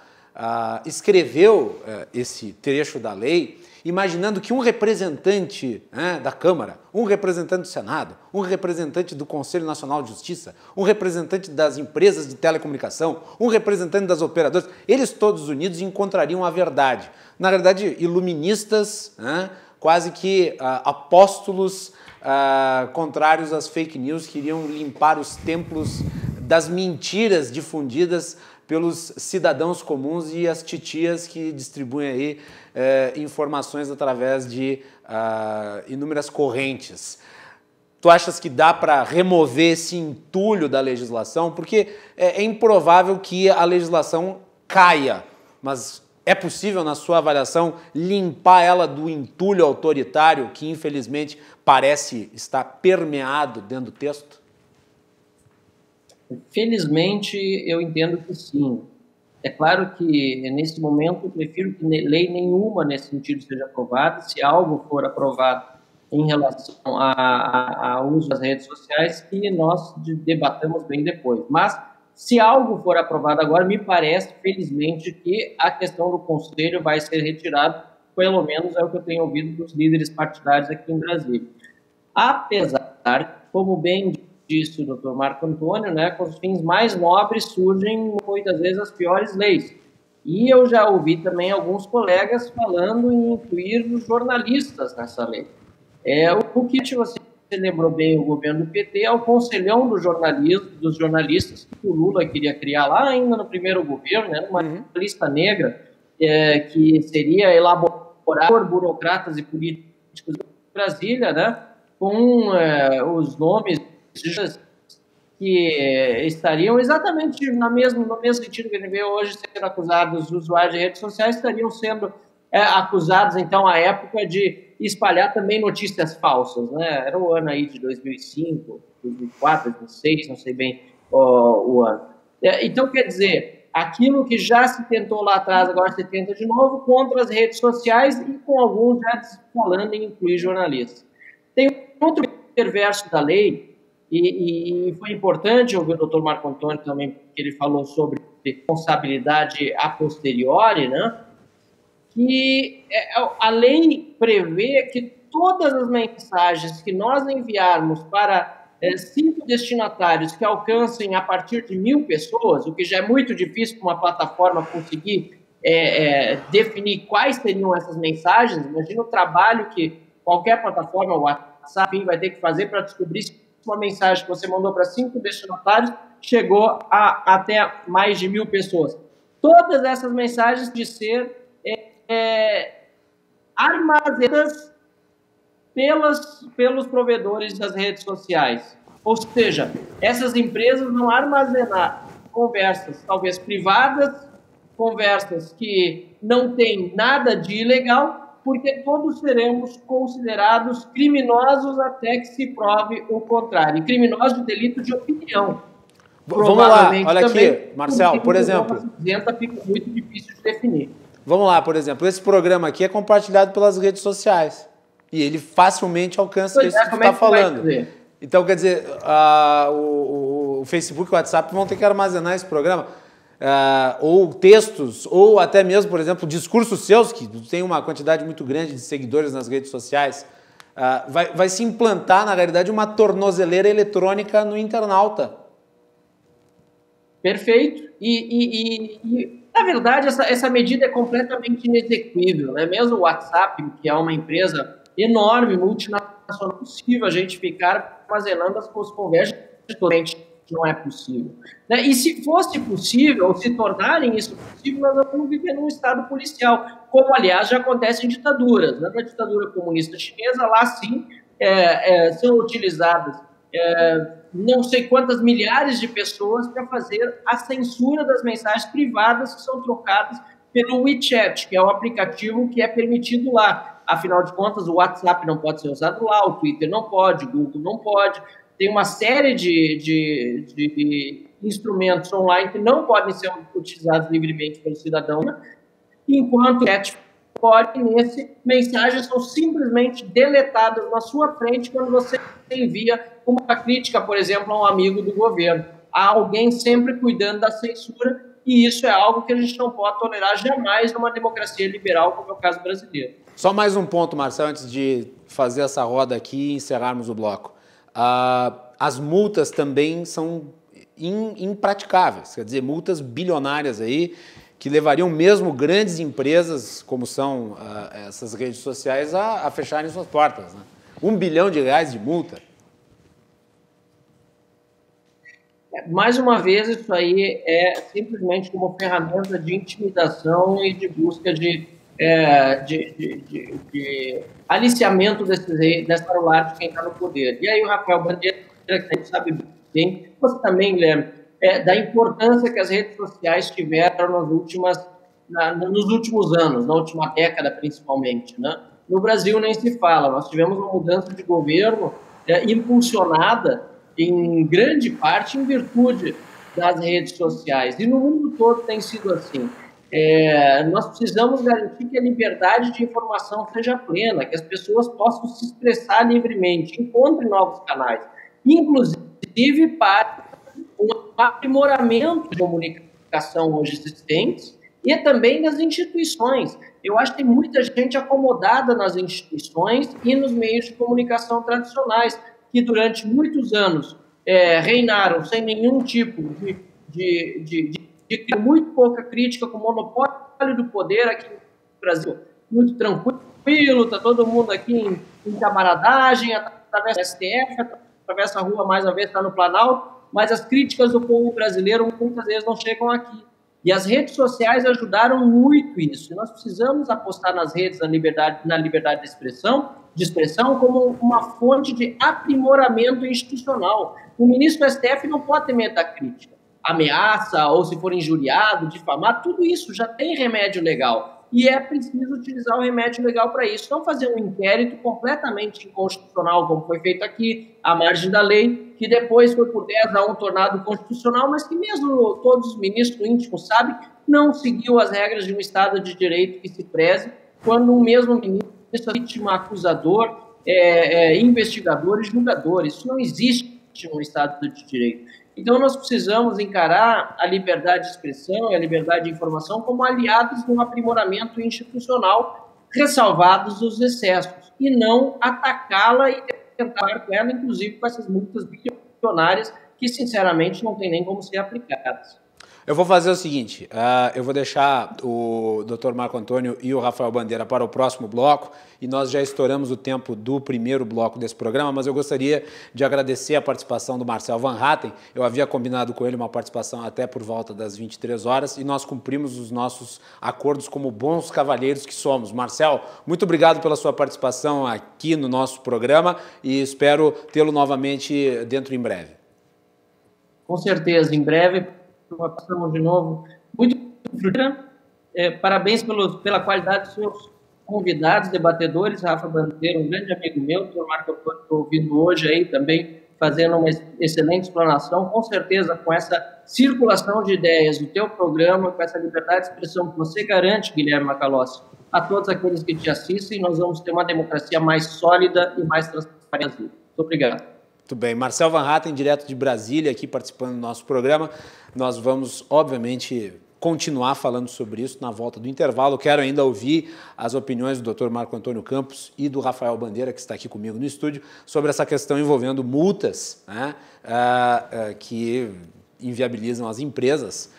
escreveu esse trecho da lei imaginando que um representante da Câmara, um representante do Senado, um representante do Conselho Nacional de Justiça, um representante das empresas de telecomunicação, um representante das operadoras, eles todos unidos encontrariam a verdade. Na verdade, iluministas, quase que apóstolos contrários às fake news, que iriam limpar os templos das mentiras difundidas pelos cidadãos comuns e as titias que distribuem aí informações através de inúmeras correntes. Tu achas que dá para remover esse entulho da legislação? Porque é improvável que a legislação caia, mas é possível, na sua avaliação, limpar ela do entulho autoritário que, infelizmente, parece estar permeado dentro do texto? Felizmente, eu entendo que sim. É claro que, nesse momento, eu prefiro que lei nenhuma nesse sentido seja aprovada. Se algo for aprovado em relação ao uso das redes sociais, que nós debatamos bem depois. Mas, se algo for aprovado agora, me parece, felizmente, que a questão do Conselho vai ser retirada, pelo menos é o que eu tenho ouvido dos líderes partidários aqui em Brasília. Apesar, como bem disse o Dr. Marco Antônio, com os fins mais nobres surgem muitas vezes as piores leis. E eu já ouvi também alguns colegas falando em incluir os jornalistas nessa lei. O que você lembrou bem, o governo do PT é o conselhão dos jornalistas que o Lula queria criar lá ainda no primeiro governo, uma lista negra que seria elaborada por burocratas e políticos de Brasília, com os nomes que estariam exatamente no mesmo sentido que a gente vê hoje sendo acusados os usuários de redes sociais, estariam sendo acusados, então, à época, de espalhar também notícias falsas, Era o ano aí de 2005, 2004, 2006, não sei bem o ano. Então, quer dizer, aquilo que já se tentou lá atrás, agora se tenta de novo, contra as redes sociais e com alguns já falando em incluir jornalistas. Tem outro perverso da lei, e foi importante ouvir o Dr. Marco Antônio também, que ele falou sobre responsabilidade a posteriori, que a lei prevê que todas as mensagens que nós enviarmos para 5 destinatários que alcancem a partir de 1.000 pessoas, o que já é muito difícil para uma plataforma conseguir definir quais seriam essas mensagens. Imagina o trabalho que qualquer plataforma, o WhatsApp, vai ter que fazer para descobrir se uma mensagem que você mandou para 5 destinatários chegou a até mais de 1.000 pessoas. Todas essas mensagens de ser armazenadas pelos provedores das redes sociais. Ou seja, essas empresas vão armazenar conversas talvez privadas, conversas que não têm nada de ilegal, porque todos seremos considerados criminosos até que se prove o contrário. E criminosos de delito de opinião. Vamos lá, olha aqui, Marcel, por exemplo. Fica muito difícil de definir. Vamos lá, por exemplo, esse programa aqui é compartilhado pelas redes sociais. E ele facilmente alcança isso que você está falando. Então, quer dizer, o Facebook e o WhatsApp vão ter que armazenar esse programa. Ou textos, ou até mesmo, por exemplo, discursos seus, que tem uma quantidade muito grande de seguidores nas redes sociais, vai se implantar, na realidade, uma tornozeleira eletrônica no internauta. Perfeito. E na verdade, essa medida é completamente inexequível, Mesmo o WhatsApp, que é uma empresa enorme, multinacional, é possível a gente ficar armazenando as conversas totalmente. Não é possível. E se fosse possível, ou se tornarem isso possível, nós vamos viver num estado policial, como, aliás, já acontece em ditaduras. Na ditadura comunista chinesa, lá sim, são utilizadas não sei quantas milhares de pessoas para fazer a censura das mensagens privadas que são trocadas pelo WeChat, que é um aplicativo que é permitido lá. Afinal de contas, o WhatsApp não pode ser usado lá, o Twitter não pode, o Google não pode. Tem uma série de instrumentos online que não podem ser utilizados livremente pelo cidadão, enquanto o chat pode, mensagens são simplesmente deletadas na sua frente quando você envia uma crítica, por exemplo, a um amigo do governo. há alguém sempre cuidando da censura, e isso é algo que a gente não pode tolerar jamais numa democracia liberal, como é o caso brasileiro. Só mais um ponto, Marcelo, antes de fazer essa roda aqui e encerrarmos o bloco. As multas também são impraticáveis, quer dizer, multas bilionárias aí, que levariam mesmo grandes empresas, como são essas redes sociais, a fecharem suas portas, né? R$1 bilhão de multa. Mais uma vez, isso aí é simplesmente uma ferramenta de intimidação e de busca de aliciamento dessa celular de quem está no poder. E aí o Rafael Bandeira, que a gente sabe bem, você também, Guilherme, da importância que as redes sociais tiveram nos últimos anos, na última década principalmente, né? No Brasil nem se fala, nós tivemos uma mudança de governo impulsionada em grande parte em virtude das redes sociais, e no mundo todo tem sido assim. Nós precisamos garantir que a liberdade de informação seja plena, que as pessoas possam se expressar livremente, encontrem novos canais, inclusive para um aprimoramento de comunicação hoje existentes e também das instituições. Eu acho que tem muita gente acomodada nas instituições e nos meios de comunicação tradicionais, que durante muitos anos reinaram sem nenhum tipo de muito pouca crítica, com o monopólio do poder aqui no Brasil. Muito tranquilo, está todo mundo aqui em camaradagem, atravessa a STF, atravessa a rua mais uma vez, está no Planalto, mas as críticas do povo brasileiro muitas vezes não chegam aqui. E as redes sociais ajudaram muito isso. Nós precisamos apostar nas redes, na liberdade de expressão como uma fonte de aprimoramento institucional. O ministro do STF não pode ter medo da crítica. Ameaça, ou se for injuriado, difamar, tudo isso já tem remédio legal. E é preciso utilizar o remédio legal para isso. Não fazer um inquérito completamente inconstitucional, como foi feito aqui, à margem da lei, que depois foi por 10-1 tornado constitucional, mas que mesmo todos os ministros íntimos sabem, não seguiu as regras de um Estado de Direito que se preze, quando o mesmo ministro é vítima, acusador, investigador e julgador. Isso não existe no Estado de Direito. Então, nós precisamos encarar a liberdade de expressão e a liberdade de informação como aliados num aprimoramento institucional, ressalvados os excessos, e não atacá-la e tentar com ela, inclusive com essas multas bilionárias que, sinceramente, não tem nem como ser aplicadas. Eu vou fazer o seguinte, eu vou deixar o Dr. Marco Antônio e o Rafael Bandeira para o próximo bloco, e nós já estouramos o tempo do primeiro bloco desse programa, mas eu gostaria de agradecer a participação do Marcel Van Hatten. Eu havia combinado com ele uma participação até por volta das 23 horas, e nós cumprimos os nossos acordos como bons cavalheiros que somos. Marcel, muito obrigado pela sua participação aqui no nosso programa, e espero tê-lo novamente dentro em breve. Com certeza, em breve. Passamos de novo muito frutífera. Parabéns pela qualidade dos seus convidados, debatedores. Rafa Bandeira, um grande amigo meu, o Marco Antônio, estou ouvindo hoje aí também, fazendo uma excelente explanação. Com certeza, com essa circulação de ideias do teu programa, com essa liberdade de expressão que você garante, Guilherme Macalossi, a todos aqueles que te assistem, nós vamos ter uma democracia mais sólida e mais transparente. Muito obrigado. Muito bem. Marcel Van Hatten, direto de Brasília, aqui participando do nosso programa. Nós vamos, obviamente, continuar falando sobre isso na volta do intervalo. Quero ainda ouvir as opiniões do Dr. Marco Antônio Campos e do Rafael Bandeira, que está aqui comigo no estúdio, sobre essa questão envolvendo multas, né, que inviabilizam as empresas.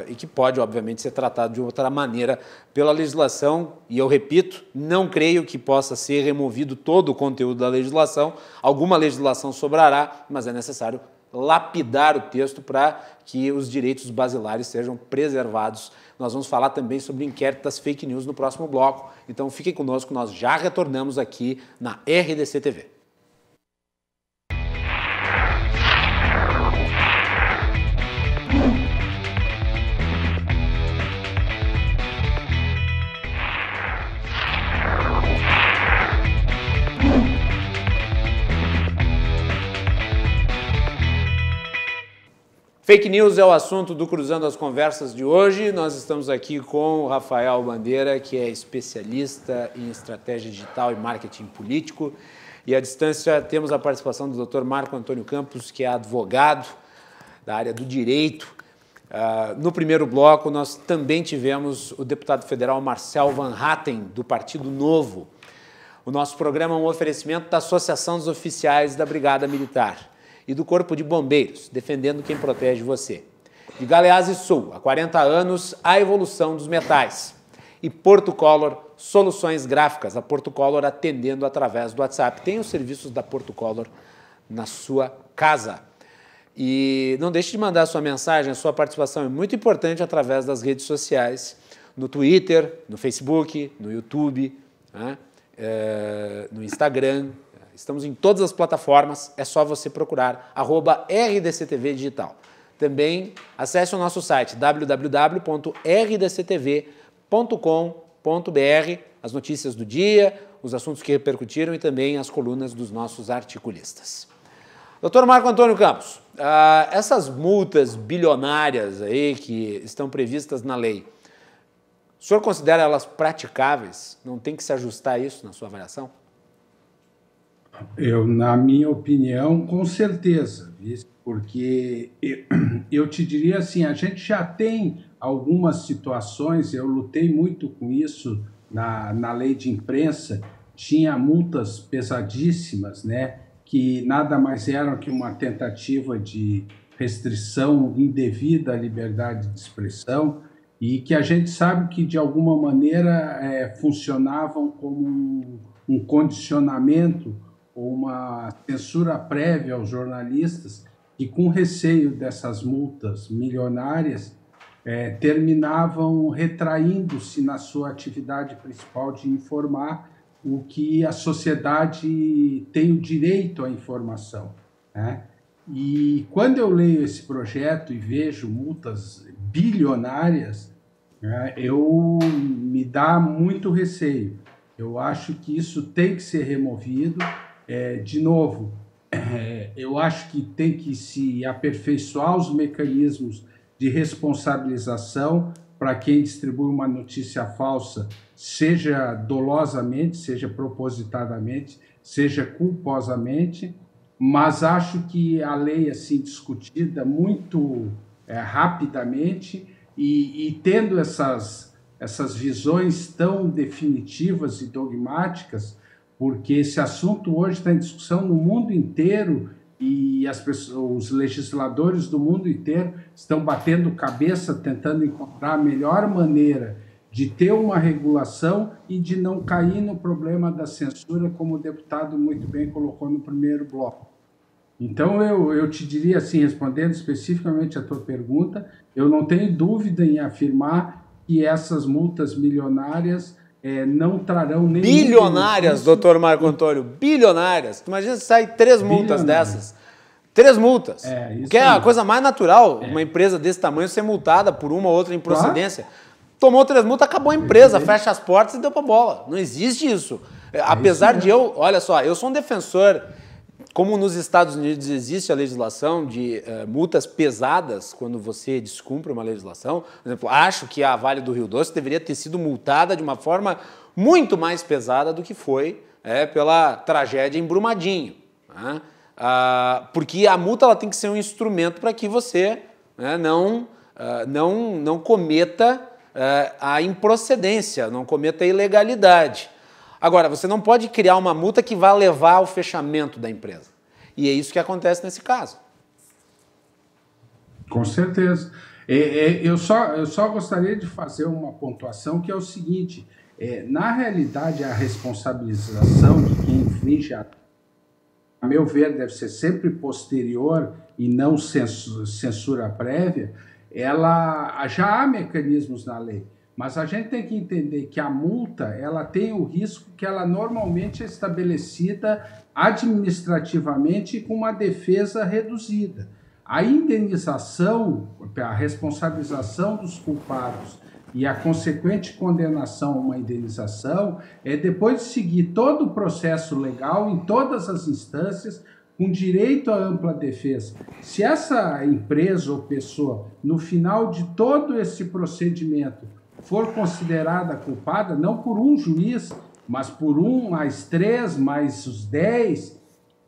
E que pode, obviamente, ser tratado de outra maneira pela legislação, e eu repito, não creio que possa ser removido todo o conteúdo da legislação. Alguma legislação sobrará, mas é necessário lapidar o texto para que os direitos basilares sejam preservados. Nós vamos falar também sobre o inquérito das fake news no próximo bloco, então fiquem conosco, nós já retornamos aqui na RDC TV. Fake news é o assunto do Cruzando as Conversas de hoje. Nós estamos aqui com o Rafael Bandeira, que é especialista em estratégia digital e marketing político. E à distância temos a participação do Dr. Marco Antônio Campos, que é advogado, da área do direito. No primeiro bloco, nós também tivemos o deputado federal Marcel Van Hatten, do Partido Novo. O nosso programa é um oferecimento da Associação dos Oficiais da Brigada Militar e do Corpo de Bombeiros, defendendo quem protege você. De Galeazzi Sul, há 40 anos, a evolução dos metais. E Porto Color, soluções gráficas. A Porto Color atendendo através do WhatsApp. Tem os serviços da Porto Color na sua casa. E não deixe de mandar a sua mensagem, a sua participação é muito importante através das redes sociais, no Twitter, no Facebook, no YouTube, né? No Instagram. Estamos em todas as plataformas, é só você procurar @RDCTV Digital. Também acesse o nosso site www.rdctv.com.br, as notícias do dia, os assuntos que repercutiram e também as colunas dos nossos articulistas. Doutor Marco Antônio Campos, essas multas bilionárias aí que estão previstas na lei, o senhor considera elas praticáveis? Não tem que se ajustar a isso na sua avaliação? Na minha opinião, com certeza, porque eu te diria assim, a gente já tem algumas situações, eu lutei muito com isso na lei de imprensa, tinha multas pesadíssimas, né, que nada mais eram que uma tentativa de restrição indevida à liberdade de expressão e que a gente sabe que, de alguma maneira, funcionavam como um condicionamento ou uma censura prévia aos jornalistas que, com receio dessas multas milionárias, terminavam retraindo-se na sua atividade principal de informar o que a sociedade tem o direito à informação, né? E quando eu leio esse projeto e vejo multas bilionárias, né, me dá muito receio. Eu acho que isso tem que ser removido. De novo, eu acho que tem que se aperfeiçoar os mecanismos de responsabilização para quem distribui uma notícia falsa, seja dolosamente, seja propositadamente, seja culposamente, mas acho que a lei assim discutida muito rapidamente e tendo essas visões tão definitivas e dogmáticas, porque esse assunto hoje está em discussão no mundo inteiro e os legisladores do mundo inteiro estão batendo cabeça, tentando encontrar a melhor maneira de ter uma regulação e de não cair no problema da censura, como o deputado muito bem colocou no primeiro bloco. Então, eu te diria assim, respondendo especificamente a tua pergunta, eu não tenho dúvida em afirmar que essas multas milionárias não trarão nem... Bilionárias, doutor Marco Antônio, bilionárias. Imagina se sai 3 multas dessas. 3 multas. Isso que é a coisa mais natural, uma empresa desse tamanho ser multada por uma ou outra improcedência. Claro. Tomou 3 multas, acabou a empresa, fecha as portas e deu pra bola. Não existe isso. Apesar de olha só, eu sou um defensor, como nos Estados Unidos existe a legislação de multas pesadas quando você descumpre uma legislação. Por exemplo, acho que a Vale do Rio Doce deveria ter sido multada de uma forma muito mais pesada do que foi pela tragédia em Brumadinho. Né? Porque a multa ela tem que ser um instrumento para que você não cometa a improcedência, não cometa a ilegalidade. Agora, você não pode criar uma multa que vá levar ao fechamento da empresa. E é isso que acontece nesse caso. Com certeza. Eu só gostaria de fazer uma pontuação que é o seguinte, na realidade, a responsabilização de quem infringe a meu ver, deve ser sempre posterior e não censura prévia, já há mecanismos na lei, mas a gente tem que entender que a multa ela tem o risco que ela normalmente é estabelecida administrativamente com uma defesa reduzida. A indenização, a responsabilização dos culpados e a consequente condenação a uma indenização depois de seguir todo o processo legal em todas as instâncias, com direito à ampla defesa. Se essa empresa ou pessoa, no final de todo esse procedimento, for considerada culpada, não por um juiz, mas por 1 mais 3 mais os 10,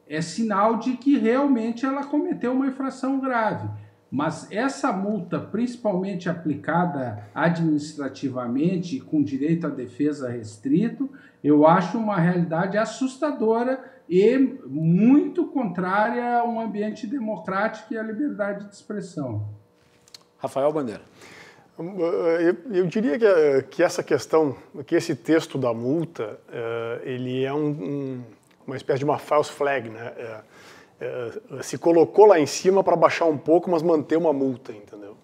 é sinal de que realmente ela cometeu uma infração grave. Mas essa multa, principalmente aplicada administrativamente e com direito à defesa restrito, eu acho uma realidade assustadora e muito contrária a um ambiente democrático e à liberdade de expressão. Rafael Bandeira. Eu diria que essa questão, que esse texto da multa, ele é uma espécie de uma false flag, né? Se colocou lá em cima para baixar um pouco, mas manter uma multa, entendeu?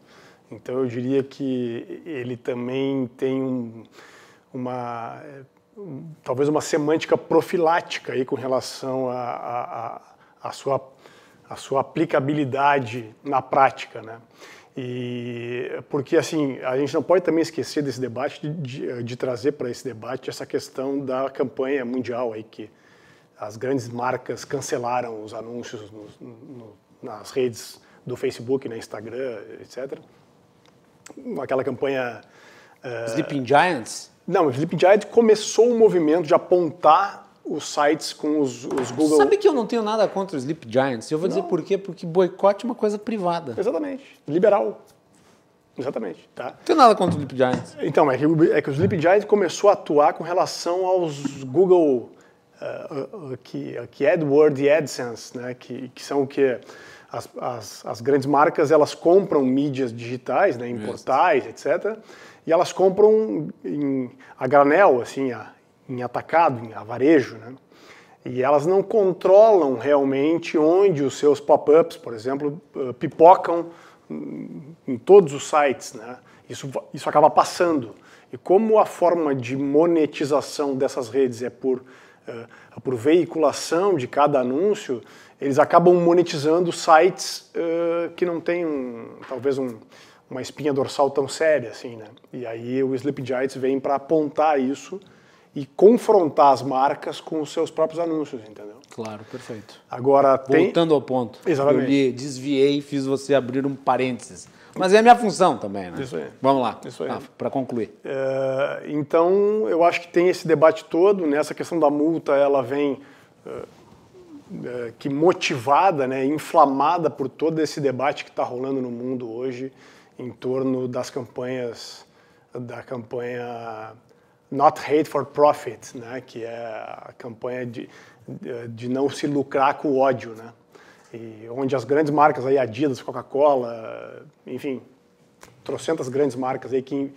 Então eu diria que ele também tem talvez uma semântica profilática aí com relação à sua aplicabilidade na prática, né? Porque assim, a gente não pode também esquecer desse debate, de trazer para esse debate essa questão da campanha mundial aí, que as grandes marcas cancelaram os anúncios nas redes do Facebook, no Instagram, etc. Aquela campanha... Sleeping Giants? Não, o Sleeping Giants começou um movimento de apontar os sites com os Google... Sabe que eu não tenho nada contra o Sleep Giants? Eu vou dizer por quê? Porque boicote é uma coisa privada. Exatamente. Liberal. Exatamente. Tá? Não tenho nada contra o Sleep Giants. Então, é que o Sleep Giants começou a atuar com relação aos Google... que AdWords e AdSense, né? que são o que as grandes marcas, elas compram mídias digitais, né? Em portais, etc. E elas compram a granel, assim, em atacado, em varejo, né? E elas não controlam realmente onde os seus pop-ups, por exemplo, pipocam em todos os sites, né? Isso acaba passando. E como a forma de monetização dessas redes é por veiculação de cada anúncio, eles acabam monetizando sites que não têm, talvez, uma espinha dorsal tão séria assim, né? E aí o Sleep Giants vem para apontar isso e confrontar as marcas com os seus próprios anúncios, entendeu? Claro, perfeito. Agora, voltando ao ponto. Exatamente. Eu lhe desviei, fiz você abrir um parênteses. Mas é a minha função também, né? Isso aí. Vamos lá, para concluir. Então, eu acho que tem esse debate todo, né? Essa questão da multa, ela vem que motivada, né? Inflamada por todo esse debate que está rolando no mundo hoje em torno das campanhas, da campanha Not Hate for Profit, né? Que é a campanha de não se lucrar com o ódio, né? E onde as grandes marcas aí, Adidas, Coca-Cola, enfim, trocentas grandes marcas aí que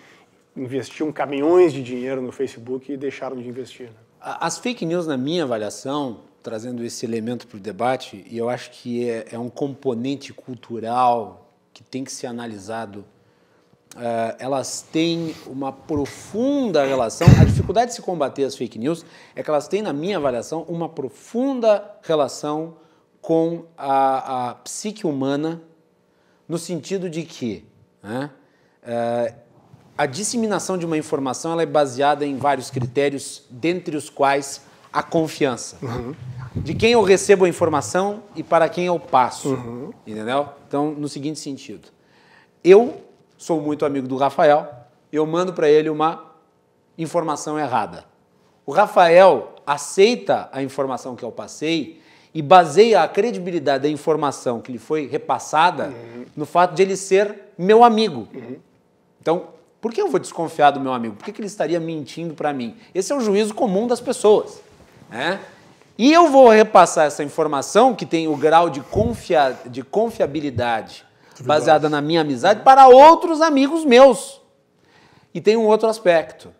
investiam caminhões de dinheiro no Facebook e deixaram de investir. Né? As fake news, na minha avaliação, trazendo esse elemento para o debate, e eu acho que é um componente cultural que tem que ser analisado, elas têm uma profunda relação. A dificuldade de se combater as fake news é que elas têm, na minha avaliação, uma profunda relação com a psique humana, no sentido de que, né, a disseminação de uma informação ela é baseada em vários critérios, dentre os quais a confiança. Uhum. De quem eu recebo a informação e para quem eu passo. Uhum. Entendeu? Então, no seguinte sentido. Eu sou muito amigo do Rafael, eu mando para ele uma informação errada. O Rafael aceita a informação que eu passei e baseia a credibilidade da informação que lhe foi repassada no fato de ele ser meu amigo. Então, por que eu vou desconfiar do meu amigo? Por que ele estaria mentindo para mim? Esse é o juízo comum das pessoas. Né? E eu vou repassar essa informação, que tem o grau de confiabilidade baseada na minha amizade, para outros amigos meus. E tem um outro aspecto,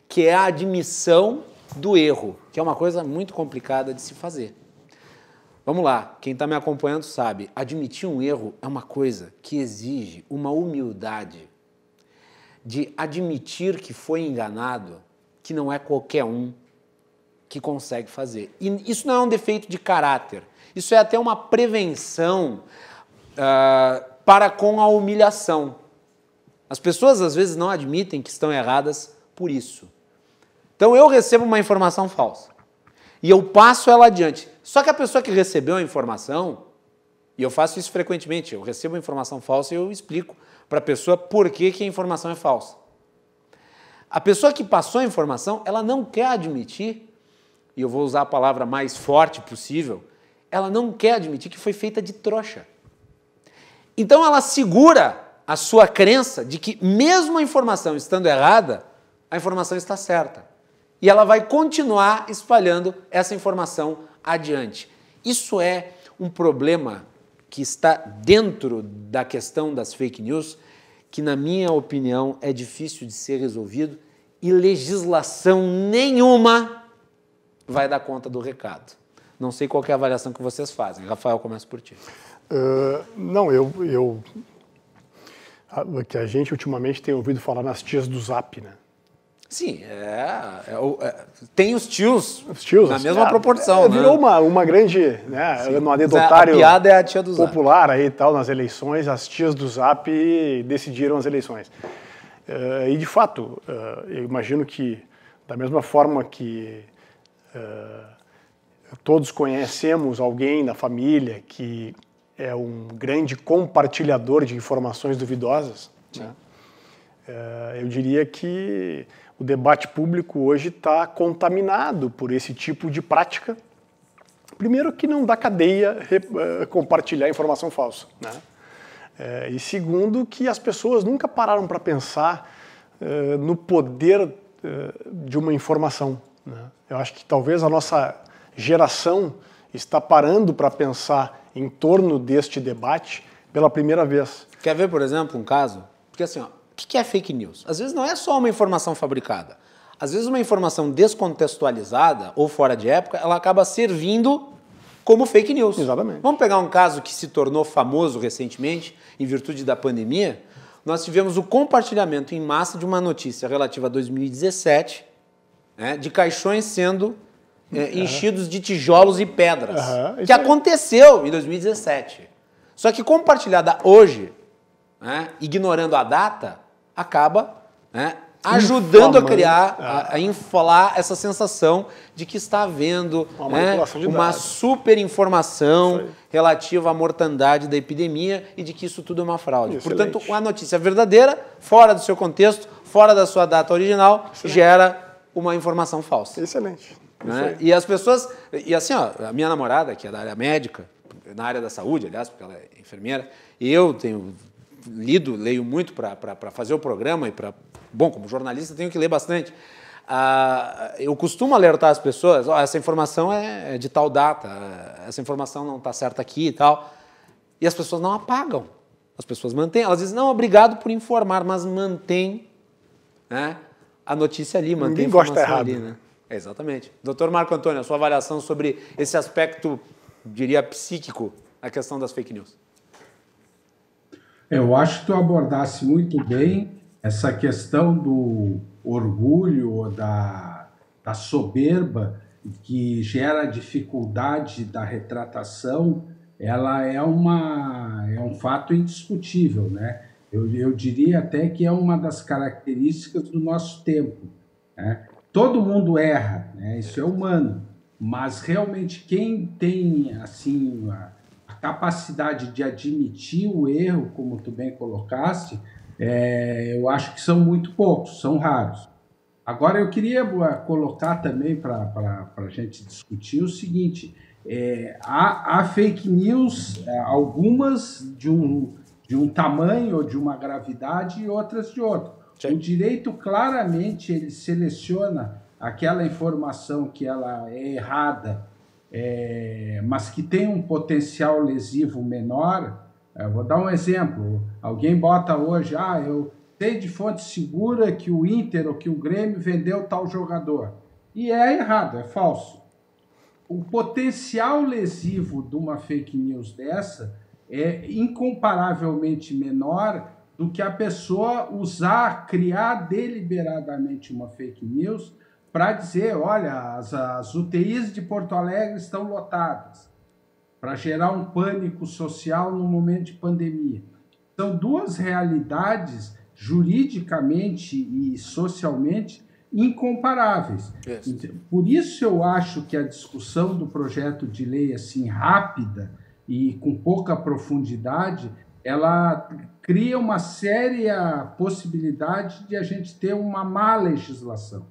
que é a admissão do erro, que é uma coisa muito complicada de se fazer. Vamos lá, quem está me acompanhando sabe, admitir um erro é uma coisa que exige uma humildade de admitir que foi enganado, que não é qualquer um que consegue fazer. E isso não é um defeito de caráter, isso é até uma prevenção para com a humilhação. As pessoas às vezes não admitem que estão erradas por isso. Então eu recebo uma informação falsa e eu passo ela adiante. Só que a pessoa que recebeu a informação, e eu faço isso frequentemente, eu recebo a informação falsa e eu explico para a pessoa por que a informação é falsa. A pessoa que passou a informação, ela não quer admitir, e eu vou usar a palavra mais forte possível, ela não quer admitir que foi feita de trouxa. Então ela segura a sua crença de que mesmo a informação estando errada, a informação está certa. E ela vai continuar espalhando essa informação adiante. Isso é um problema que está dentro da questão das fake news, que, na minha opinião, é difícil de ser resolvido e legislação nenhuma vai dar conta do recado. Não sei qual que é a avaliação que vocês fazem. Rafael, começa por ti. Não, que a gente ultimamente tem ouvido falar nas tias do Zap, né? Sim, tem os tios na mesma proporção. Virou uma grande, né, um anedotário a piada é a tia do popular aí, tal, nas eleições, as tias do Zap decidiram as eleições. E, de fato, eu imagino que, da mesma forma que todos conhecemos alguém da família que é um grande compartilhador de informações duvidosas, né? Eu diria que o debate público hoje está contaminado por esse tipo de prática. Primeiro, que não dá cadeia compartilhar informação falsa, né? E segundo, que as pessoas nunca pararam para pensar no poder de uma informação, né? Eu acho que talvez a nossa geração está parando para pensar em torno deste debate pela primeira vez. Quer ver, por exemplo, um caso? Porque assim, ó, o que é fake news? Às vezes não é só uma informação fabricada. Às vezes uma informação descontextualizada ou fora de época, ela acaba servindo como fake news. Exatamente. Vamos pegar um caso que se tornou famoso recentemente, em virtude da pandemia. Nós tivemos o compartilhamento em massa de uma notícia relativa a 2017, né, de caixões sendo enchidos de tijolos e pedras, que aconteceu em 2017. Só que compartilhada hoje, né, ignorando a data, acaba, né, ajudando a criar, a infalar essa sensação de que está havendo uma super informação relativa à mortandade da epidemia e de que isso tudo é uma fraude. Excelente. Portanto, uma notícia verdadeira, fora do seu contexto, fora da sua data original, gera uma informação falsa. Excelente. Né? E as pessoas... E assim, ó, a minha namorada, que é da área médica, na área da saúde, aliás, porque ela é enfermeira, e eu tenho leio muito para fazer o programa e para... Bom, como jornalista, tenho que ler bastante. Eu costumo alertar as pessoas, essa informação é de tal data, essa informação não está certa aqui e tal. E as pessoas não apagam. As pessoas mantêm. Elas dizem, não, obrigado por informar, mas mantém, né, a notícia ali, mantém a informação errado, ali, né? Exatamente. Doutor Marco Antônio, a sua avaliação sobre esse aspecto, diria, psíquico, a questão das fake news. Eu acho que tu abordasse muito bem essa questão do orgulho, da soberba, que gera dificuldade da retratação. Ela é um fato indiscutível, né? Eu diria até que é uma das características do nosso tempo, né? Todo mundo erra, né? Isso é humano, mas realmente quem tem assim a capacidade de admitir o erro, como tu bem colocaste, eu acho que são muito poucos, são raros. Agora eu queria colocar também para a gente discutir o seguinte: há fake news, algumas de um tamanho ou de uma gravidade e outras de outro. O direito claramente ele seleciona aquela informação que ela é errada, mas que tem um potencial lesivo menor. Vou dar um exemplo. Alguém bota hoje, eu sei de fonte segura que o Inter ou que o Grêmio vendeu tal jogador. E é errado, é falso. O potencial lesivo de uma fake news dessa é incomparavelmente menor do que a pessoa criar deliberadamente uma fake news para dizer, olha, as UTIs de Porto Alegre estão lotadas, para gerar um pânico social no momento de pandemia. São duas realidades juridicamente e socialmente incomparáveis. Por isso eu acho que a discussão do projeto de lei assim rápida e com pouca profundidade, ela cria uma séria possibilidade de a gente ter uma má legislação.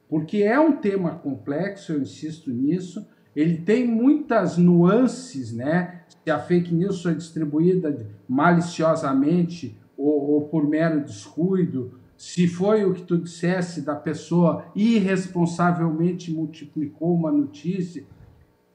Porque é um tema complexo, eu insisto nisso, ele tem muitas nuances, né? se a fake news foi distribuída maliciosamente ou por mero descuido, se foi o que tu dissesse da pessoa irresponsavelmente multiplicou uma notícia,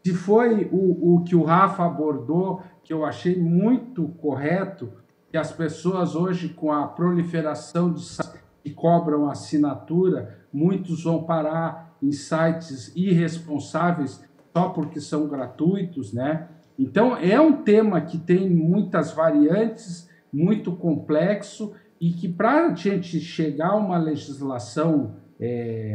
se foi o que o Rafa abordou, que eu achei muito correto, que as pessoas hoje, com a proliferação de sites que cobram assinatura, muitos vão parar em sites irresponsáveis só porque são gratuitos, né? Então, é um tema que tem muitas variantes, muito complexo, e que para a gente chegar a uma legislação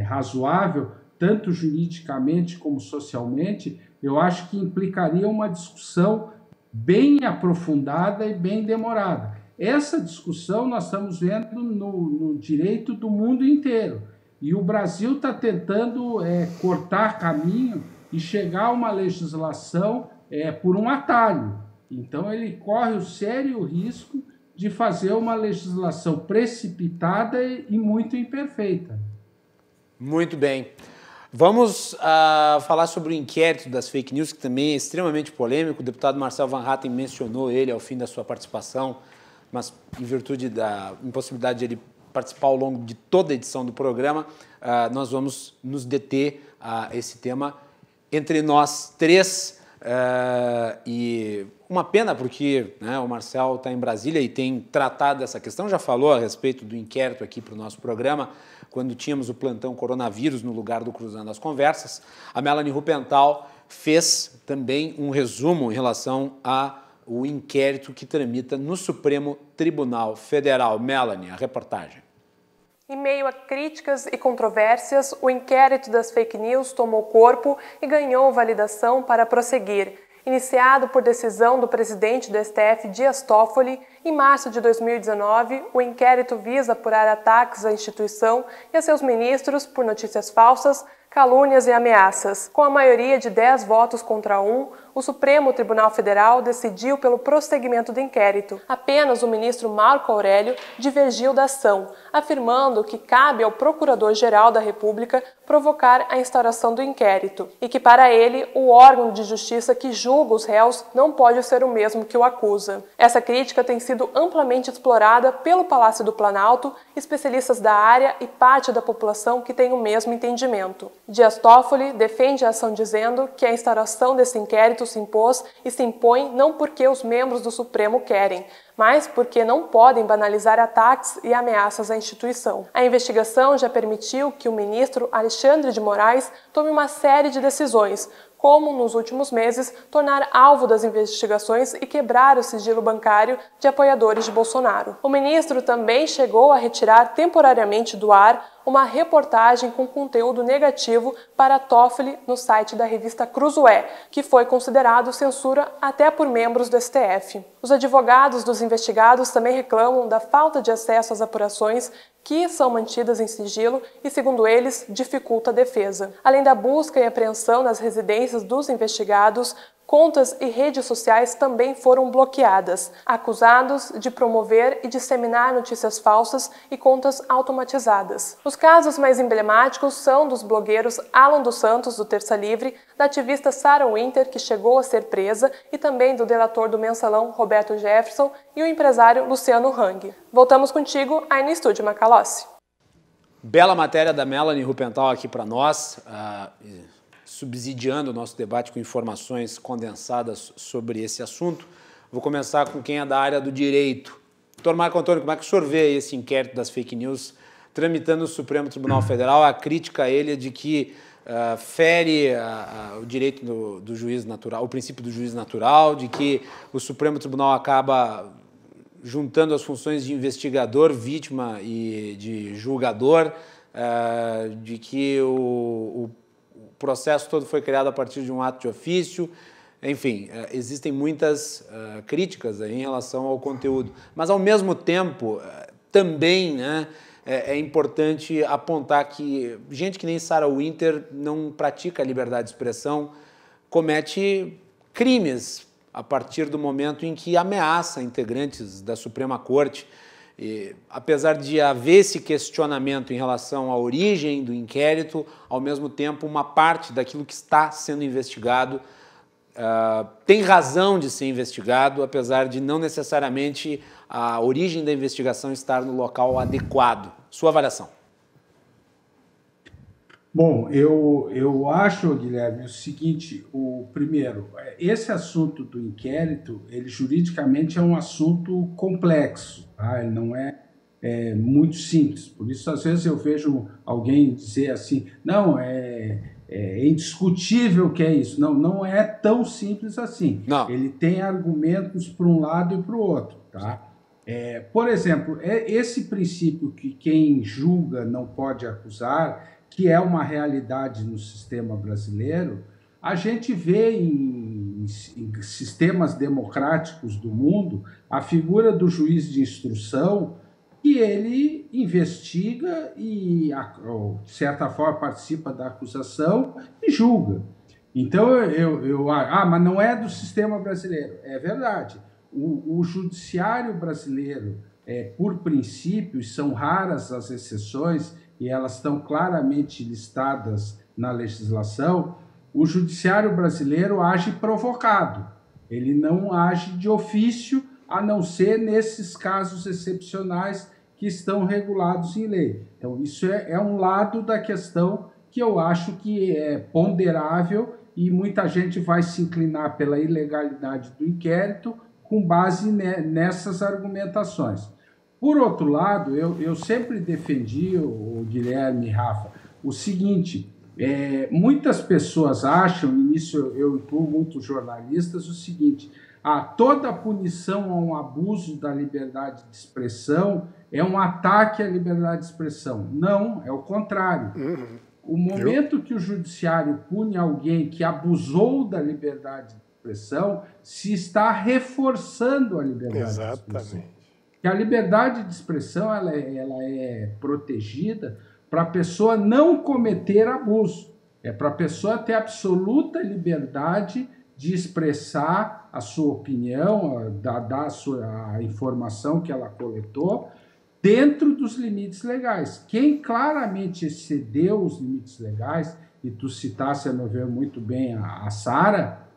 razoável, tanto juridicamente como socialmente, eu acho que implicaria uma discussão bem aprofundada e bem demorada. Essa discussão nós estamos vendo no direito do mundo inteiro. E o Brasil está tentando cortar caminho e chegar a uma legislação por um atalho. Então, ele corre o sério risco de fazer uma legislação precipitada e muito imperfeita. Muito bem. Vamos falar sobre o inquérito das fake news, que também é extremamente polêmico. O deputado Marcel Van Hatten mencionou ele ao fim da sua participação, mas em virtude da impossibilidade de ele participar ao longo de toda a edição do programa, nós vamos nos deter a esse tema entre nós três. E uma pena porque, né, o Marcel está em Brasília e tem tratado dessa questão, já falou a respeito do inquérito aqui para o nosso programa, quando tínhamos o plantão coronavírus no lugar do Cruzando as Conversas. A Melanie Rupental fez também um resumo em relação ao inquérito que tramita no Supremo Tribunal Federal. Melanie, a reportagem. Em meio a críticas e controvérsias, o inquérito das fake news tomou corpo e ganhou validação para prosseguir. Iniciado por decisão do presidente do STF, Dias Toffoli, em março de 2019, o inquérito visa apurar ataques à instituição e a seus ministros por notícias falsas, calúnias e ameaças. Com a maioria de 10 votos contra 1, o Supremo Tribunal Federal decidiu pelo prosseguimento do inquérito. Apenas o ministro Marco Aurélio divergiu da ação, afirmando que cabe ao Procurador-Geral da República provocar a instauração do inquérito e que, para ele, o órgão de justiça que julga os réus não pode ser o mesmo que o acusa. Essa crítica tem sido amplamente explorada pelo Palácio do Planalto, especialistas da área e parte da população que tem o mesmo entendimento. Dias Toffoli defende a ação dizendo que a instauração desse inquérito se impôs e se impõe não porque os membros do Supremo querem, mas porque não podem banalizar ataques e ameaças à instituição. A investigação já permitiu que o ministro Alexandre de Moraes tome uma série de decisões, como, nos últimos meses, tornar alvo das investigações e quebrar o sigilo bancário de apoiadores de Bolsonaro. O ministro também chegou a retirar temporariamente do ar uma reportagem com conteúdo negativo para Toffoli no site da revista Cruzoé, que foi considerado censura até por membros do STF. Os advogados dos investigados também reclamam da falta de acesso às apurações que são mantidas em sigilo e, segundo eles, dificulta a defesa. Além da busca e apreensão nas residências dos investigados, contas e redes sociais também foram bloqueadas, acusados de promover e disseminar notícias falsas e contas automatizadas. Os casos mais emblemáticos são dos blogueiros Alan dos Santos, do Terça Livre, da ativista Sarah Winter, que chegou a ser presa, e também do delator do Mensalão, Roberto Jefferson, e o empresário Luciano Hang. Voltamos contigo aí no estúdio, Macalossi. Bela matéria da Melanie Rupental aqui para nós, subsidiando o nosso debate com informações condensadas sobre esse assunto. Vou começar com quem é da área do direito. Doutor Marco Antônio, como é que o senhor vê esse inquérito das fake news tramitando no Supremo Tribunal Federal? A crítica a ele é de que fere o direito do juiz natural, o princípio do juiz natural, de que o Supremo Tribunal acaba juntando as funções de investigador, vítima e de julgador, de que o processo todo foi criado a partir de um ato de ofício. Enfim, existem muitas críticas aí em relação ao conteúdo. Mas, ao mesmo tempo, também, né, é importante apontar que gente que nem Sarah Winter não pratica a liberdade de expressão, comete crimes a partir do momento em que ameaça integrantes da Suprema Corte. E, apesar de haver esse questionamento em relação à origem do inquérito, ao mesmo tempo, uma parte daquilo que está sendo investigado tem razão de ser investigado, apesar de não necessariamente a origem da investigação estar no local adequado. Sua avaliação. Bom, eu acho, Guilherme, o seguinte, primeiro, esse assunto do inquérito, ele juridicamente é um assunto complexo, tá? Ele não é muito simples, por isso às vezes eu vejo alguém dizer assim, não, é indiscutível que é isso. Não, não é tão simples assim. Não. Ele tem argumentos para um lado e para o outro, tá? Por exemplo, esse princípio que quem julga não pode acusar, que é uma realidade no sistema brasileiro, a gente vê em sistemas democráticos do mundo a figura do juiz de instrução, que ele investiga e, de certa forma, participa da acusação e julga. Então, mas não é do sistema brasileiro. É verdade. O judiciário brasileiro, por princípio, e são raras as exceções, e elas estão claramente listadas na legislação, o judiciário brasileiro age provocado. Ele não age de ofício, a não ser nesses casos excepcionais que estão regulados em lei. Então, isso é um lado da questão que eu acho que é ponderável e muita gente vai se inclinar pela ilegalidade do inquérito com base nessas argumentações. Por outro lado, eu sempre defendi, o Guilherme e Rafa, o seguinte, muitas pessoas acham, e nisso eu incluo muitos jornalistas, o seguinte, toda punição a um abuso da liberdade de expressão é um ataque à liberdade de expressão. Não, é o contrário. Uhum. O momento que o judiciário pune alguém que abusou da liberdade de expressão, se está reforçando a liberdade de expressão. Que a liberdade de expressão ela é protegida para a pessoa não cometer abuso. É para a pessoa ter absoluta liberdade de expressar a sua opinião, dar a informação que ela coletou, dentro dos limites legais. Quem claramente excedeu os limites legais, e tu citasse, a meu ver, muito bem a Sara,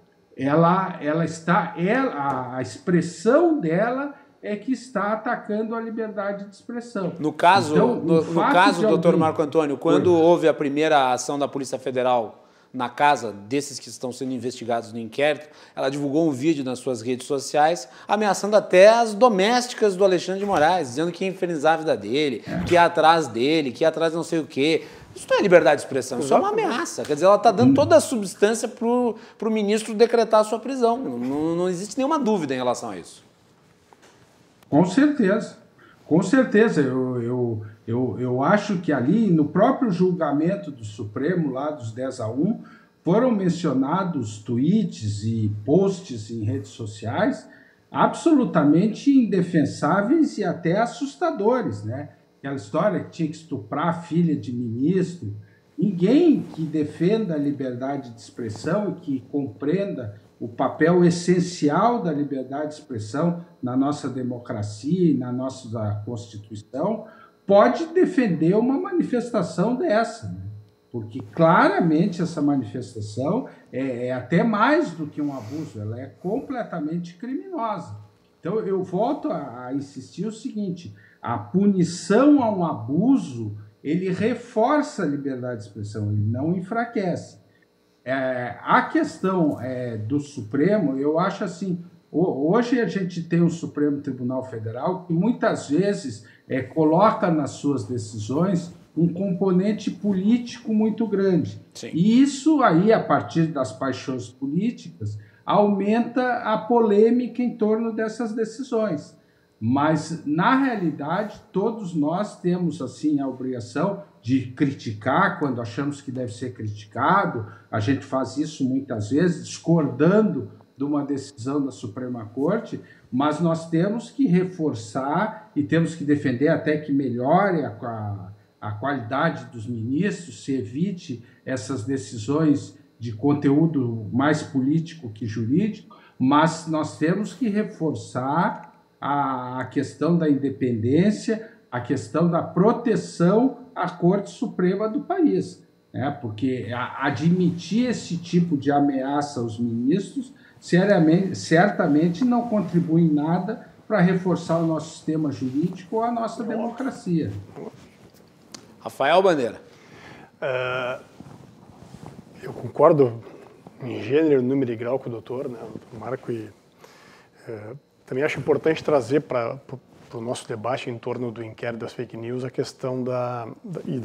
a expressão dela é que está atacando a liberdade de expressão. No caso, então, no caso, doutor Marco Antônio, quando houve a primeira ação da Polícia Federal na casa desses que estão sendo investigados no inquérito, ela divulgou um vídeo nas suas redes sociais ameaçando até as domésticas do Alexandre de Moraes, dizendo que ia infernizar a vida dele, que ia atrás dele, que ia atrás de não sei o quê. Isso não é liberdade de expressão, isso é uma ameaça. Quer dizer, ela está dando toda a substância para o ministro decretar a sua prisão. Não existe nenhuma dúvida em relação a isso. Com certeza. Com certeza. Eu acho que ali, no próprio julgamento do Supremo, lá dos 10-1, foram mencionados tweets e posts em redes sociais absolutamente indefensáveis e até assustadores, né? Aquela história que tinha que estuprar a filha de ministro. Ninguém que defenda a liberdade de expressão e que compreenda o papel essencial da liberdade de expressão na nossa democracia e na nossa Constituição pode defender uma manifestação dessa, né? Porque claramente essa manifestação é até mais do que um abuso, ela é completamente criminosa. Então eu volto a insistir o seguinte, a punição a um abuso, ele reforça a liberdade de expressão, ele não enfraquece. A questão do Supremo, eu acho assim, hoje a gente tem o Supremo Tribunal Federal que muitas vezes coloca nas suas decisões um componente político muito grande. Sim. E isso aí, a partir das paixões políticas, aumenta a polêmica em torno dessas decisões. Mas, na realidade, todos nós temos assim a obrigação de criticar quando achamos que deve ser criticado. A gente faz isso muitas vezes, discordando de uma decisão da Suprema Corte, mas nós temos que reforçar e temos que defender até que melhore a qualidade dos ministros, se evite essas decisões de conteúdo mais político que jurídico, mas nós temos que reforçar a questão da independência, a questão da proteção à Corte Suprema do país. porque admitir esse tipo de ameaça aos ministros certamente não contribui em nada para reforçar o nosso sistema jurídico ou a nossa democracia. Rafael Bandeira. Eu concordo em gênero, número e grau com o doutor, né, o Marco, e também acho importante trazer para o nosso debate em torno do inquérito das fake news a questão da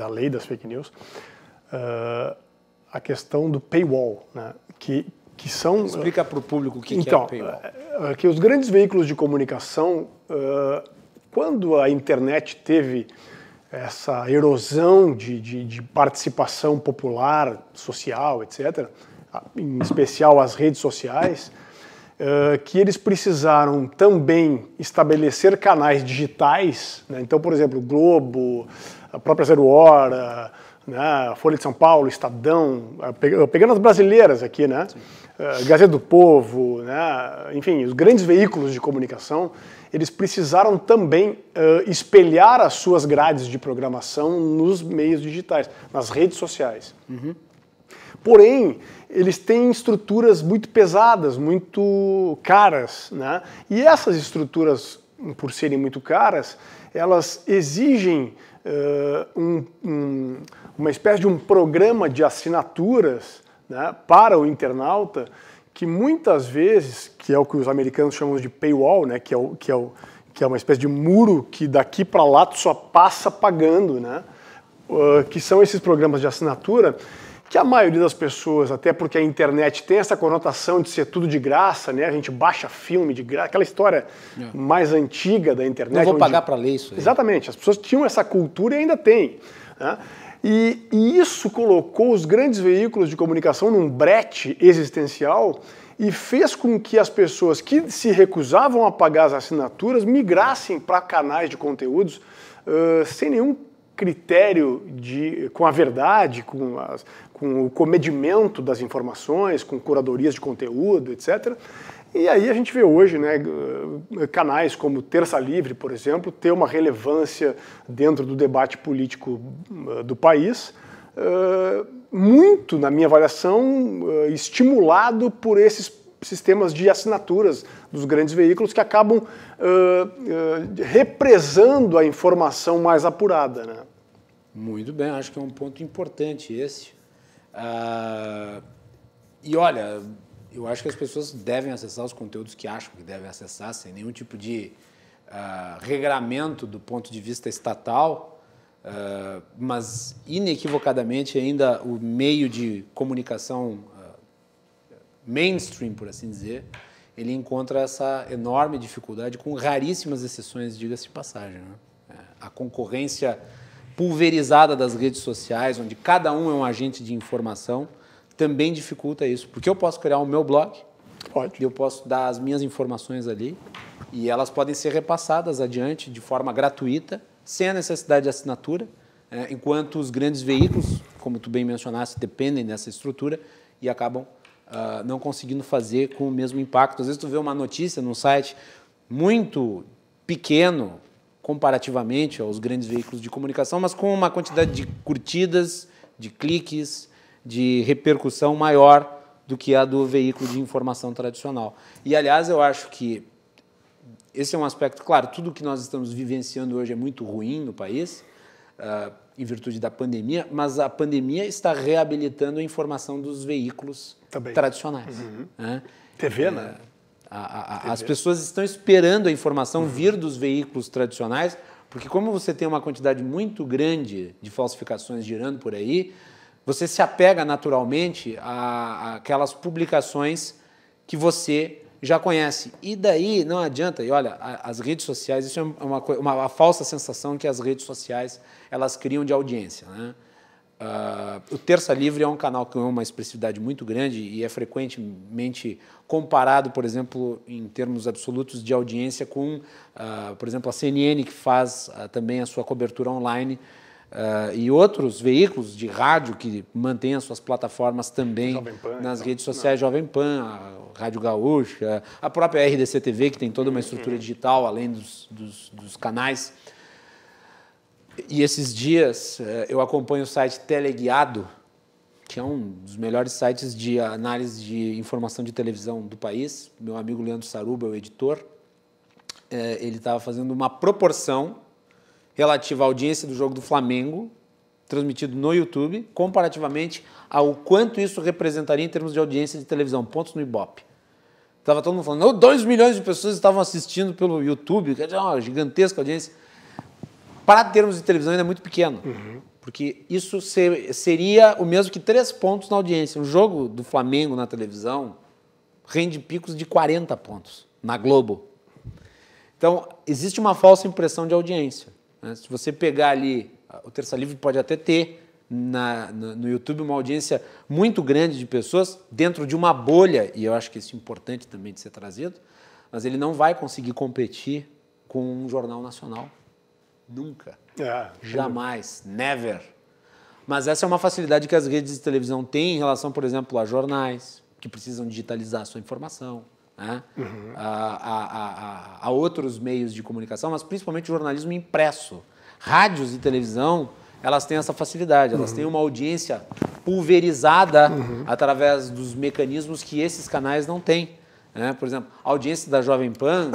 lei das fake news, a questão do paywall, né, que são... Explica para o público o que é o paywall. Que os grandes veículos de comunicação, quando a internet teve essa erosão de participação popular, social, etc., em especial as redes sociais, que eles precisaram também estabelecer canais digitais, né? Então, por exemplo, o Globo, a própria Zero Hora, né? A Folha de São Paulo, Estadão, pegando as brasileiras aqui, né? Gazeta do Povo, né? Enfim, os grandes veículos de comunicação, eles precisaram também espelhar as suas grades de programação nos meios digitais, nas redes sociais. Uhum. Porém, eles têm estruturas muito pesadas, muito caras, né? E essas estruturas, por serem muito caras, elas exigem uma espécie de um programa de assinaturas, né, para o internauta, que muitas vezes, que é o que os americanos chamam de paywall, né, que é uma espécie de muro que daqui para lá tu só passa pagando, né, que são esses programas de assinatura, que a maioria das pessoas, até porque a internet tem essa conotação de ser tudo de graça, né? A gente baixa filme de graça, aquela história mais antiga da internet. Não vou pagar para ler isso aí. Exatamente, as pessoas tinham essa cultura e ainda têm, né? E isso colocou os grandes veículos de comunicação num brete existencial e fez com que as pessoas que se recusavam a pagar as assinaturas migrassem para canais de conteúdos sem nenhum critério com a verdade, com o comedimento das informações, com curadorias de conteúdo, etc. E aí a gente vê hoje, né, canais como Terça Livre, por exemplo, ter uma relevância dentro do debate político do país, muito, na minha avaliação, estimulado por esses sistemas de assinaturas dos grandes veículos que acabam represando a informação mais apurada, né? Muito bem, acho que é um ponto importante esse. E olha, eu acho que as pessoas devem acessar os conteúdos que acham que devem acessar, sem nenhum tipo de regramento do ponto de vista estatal, mas inequivocadamente ainda o meio de comunicação mainstream, por assim dizer, ele encontra essa enorme dificuldade, com raríssimas exceções, diga-se de passagem, né? A concorrência pulverizada das redes sociais, onde cada um é um agente de informação, também dificulta isso. Porque eu posso criar o meu blog, eu posso dar as minhas informações ali, e elas podem ser repassadas adiante de forma gratuita, sem a necessidade de assinatura, enquanto os grandes veículos, como tu bem mencionaste, dependem dessa estrutura e acabam não conseguindo fazer com o mesmo impacto. Às vezes tu vê uma notícia num site muito pequeno, comparativamente aos grandes veículos de comunicação, mas com uma quantidade de curtidas, de cliques, de repercussão maior do que a do veículo de informação tradicional. E, aliás, eu acho que esse é um aspecto, claro, tudo que nós estamos vivenciando hoje é muito ruim no país, em virtude da pandemia, mas a pandemia está reabilitando a informação dos veículos tradicionais. Uhum. Né? TV, né? As pessoas estão esperando a informação vir dos veículos tradicionais, porque como você tem uma quantidade muito grande de falsificações girando por aí, você se apega naturalmente àquelas publicações que você já conhece. E daí não adianta, e olha, as redes sociais, isso é uma falsa sensação que as redes sociais elas criam de audiência, né? O Terça Livre é um canal que tem uma expressividade muito grande e é frequentemente comparado, por exemplo, em termos absolutos de audiência com, por exemplo, a CNN, que faz também a sua cobertura online, e outros veículos de rádio que mantêm as suas plataformas também nas redes sociais, Jovem Pan, a Rádio Gaúcha, a própria RDC-TV, que tem toda uma estrutura digital, além dos canais. E esses dias eu acompanho o site Teleguiado, que é um dos melhores sites de análise de informação de televisão do país. Meu amigo Leandro Saruba, o editor, ele estava fazendo uma proporção relativa à audiência do jogo do Flamengo, transmitido no YouTube, comparativamente ao quanto isso representaria em termos de audiência de televisão, pontos no Ibope. Estava todo mundo falando, 2 milhões de pessoas estavam assistindo pelo YouTube, quer dizer, uma gigantesca audiência. Para termos de televisão ainda é muito pequeno, porque isso seria o mesmo que 3 pontos na audiência. Um jogo do Flamengo na televisão rende picos de 40 pontos na Globo. Então, existe uma falsa impressão de audiência, né? Se você pegar ali, o Terça Livre pode até ter no YouTube uma audiência muito grande de pessoas dentro de uma bolha, e eu acho que isso é importante também de ser trazido, mas ele não vai conseguir competir com um jornal nacional. Nunca. Jamais. Never. Mas essa é uma facilidade que as redes de televisão têm em relação, por exemplo, a jornais, que precisam digitalizar a sua informação, né? A outros meios de comunicação, mas principalmente o jornalismo impresso. Rádios e televisão, elas têm essa facilidade, elas têm uma audiência pulverizada através dos mecanismos que esses canais não têm. Por exemplo, a audiência da Jovem Pan,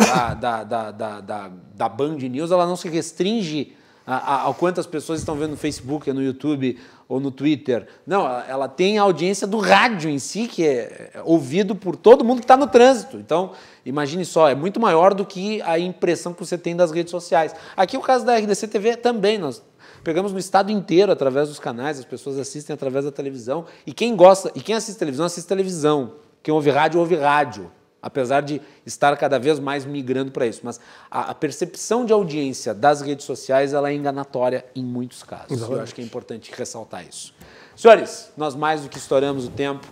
da Band News, ela não se restringe a quantas pessoas estão vendo no Facebook, no YouTube ou no Twitter. Não, ela tem a audiência do rádio em si, que é ouvido por todo mundo que está no trânsito. Então, imagine só, é muito maior do que a impressão que você tem das redes sociais. Aqui o caso da RDC TV também, nós pegamos no estado inteiro através dos canais, as pessoas assistem através da televisão. E quem gosta, e quem assiste televisão. Quem ouve rádio, apesar de estar cada vez mais migrando para isso. Mas a percepção de audiência das redes sociais ela é enganatória em muitos casos. Eu acho que é importante ressaltar isso. Senhores, nós mais do que estouramos o tempo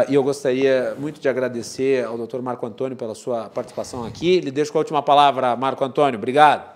e eu gostaria muito de agradecer ao Dr. Marco Antônio pela sua participação aqui. Lhe deixo com a última palavra, Marco Antônio. Obrigado.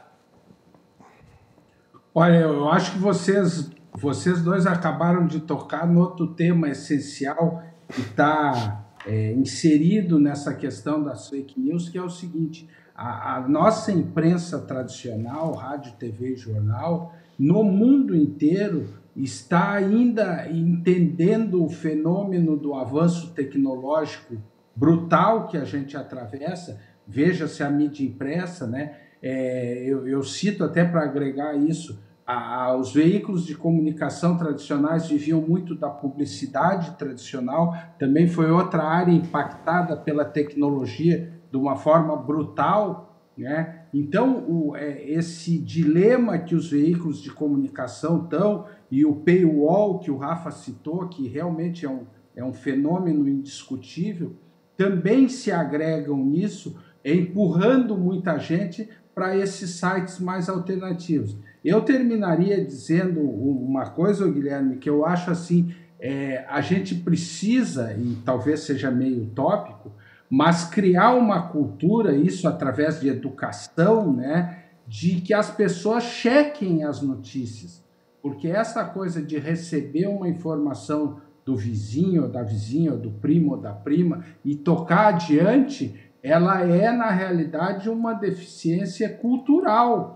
Olha, eu acho que vocês dois acabaram de tocar no outro tema essencial que está inserido nessa questão das fake news, que é o seguinte: a nossa imprensa tradicional, rádio, TV e jornal, no mundo inteiro, está ainda entendendo o fenômeno do avanço tecnológico brutal que a gente atravessa. Veja-se a mídia impressa, né? Eu cito até para agregar isso, os veículos de comunicação tradicionais viviam muito da publicidade tradicional, também foi outra área impactada pela tecnologia de uma forma brutal, né? Então, esse dilema que os veículos de comunicação estão, e o paywall que o Rafa citou, que realmente é um fenômeno indiscutível, também se agregam nisso, empurrando muita gente para esses sites mais alternativos. Eu terminaria dizendo uma coisa, Guilherme, que eu acho assim, a gente precisa, e talvez seja meio utópico, mas criar uma cultura, isso através de educação, né, de que as pessoas chequem as notícias, porque essa coisa de receber uma informação do vizinho, ou da vizinha, ou do primo, ou da prima, e tocar adiante, ela é, na realidade, uma deficiência cultural,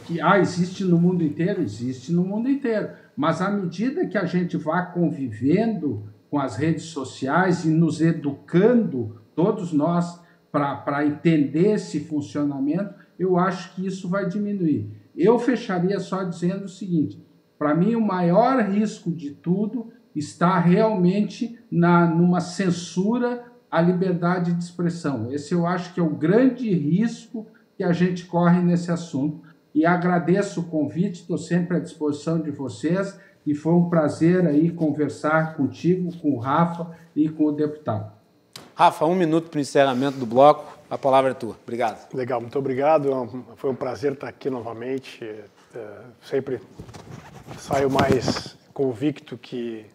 que existe no mundo inteiro, existe no mundo inteiro, mas à medida que a gente vai convivendo com as redes sociais e nos educando, todos nós, para entender esse funcionamento, eu acho que isso vai diminuir. Eu fecharia só dizendo o seguinte: para mim, o maior risco de tudo está realmente numa censura à liberdade de expressão. Esse eu acho que é o grande risco que a gente corre nesse assunto. E agradeço o convite, estou sempre à disposição de vocês, e foi um prazer aí conversar contigo, com o Rafa e com o deputado. Rafa, 1 minuto para o encerramento do bloco, a palavra é tua. Obrigado. Legal, muito obrigado, foi um prazer estar aqui novamente, sempre saio mais convicto que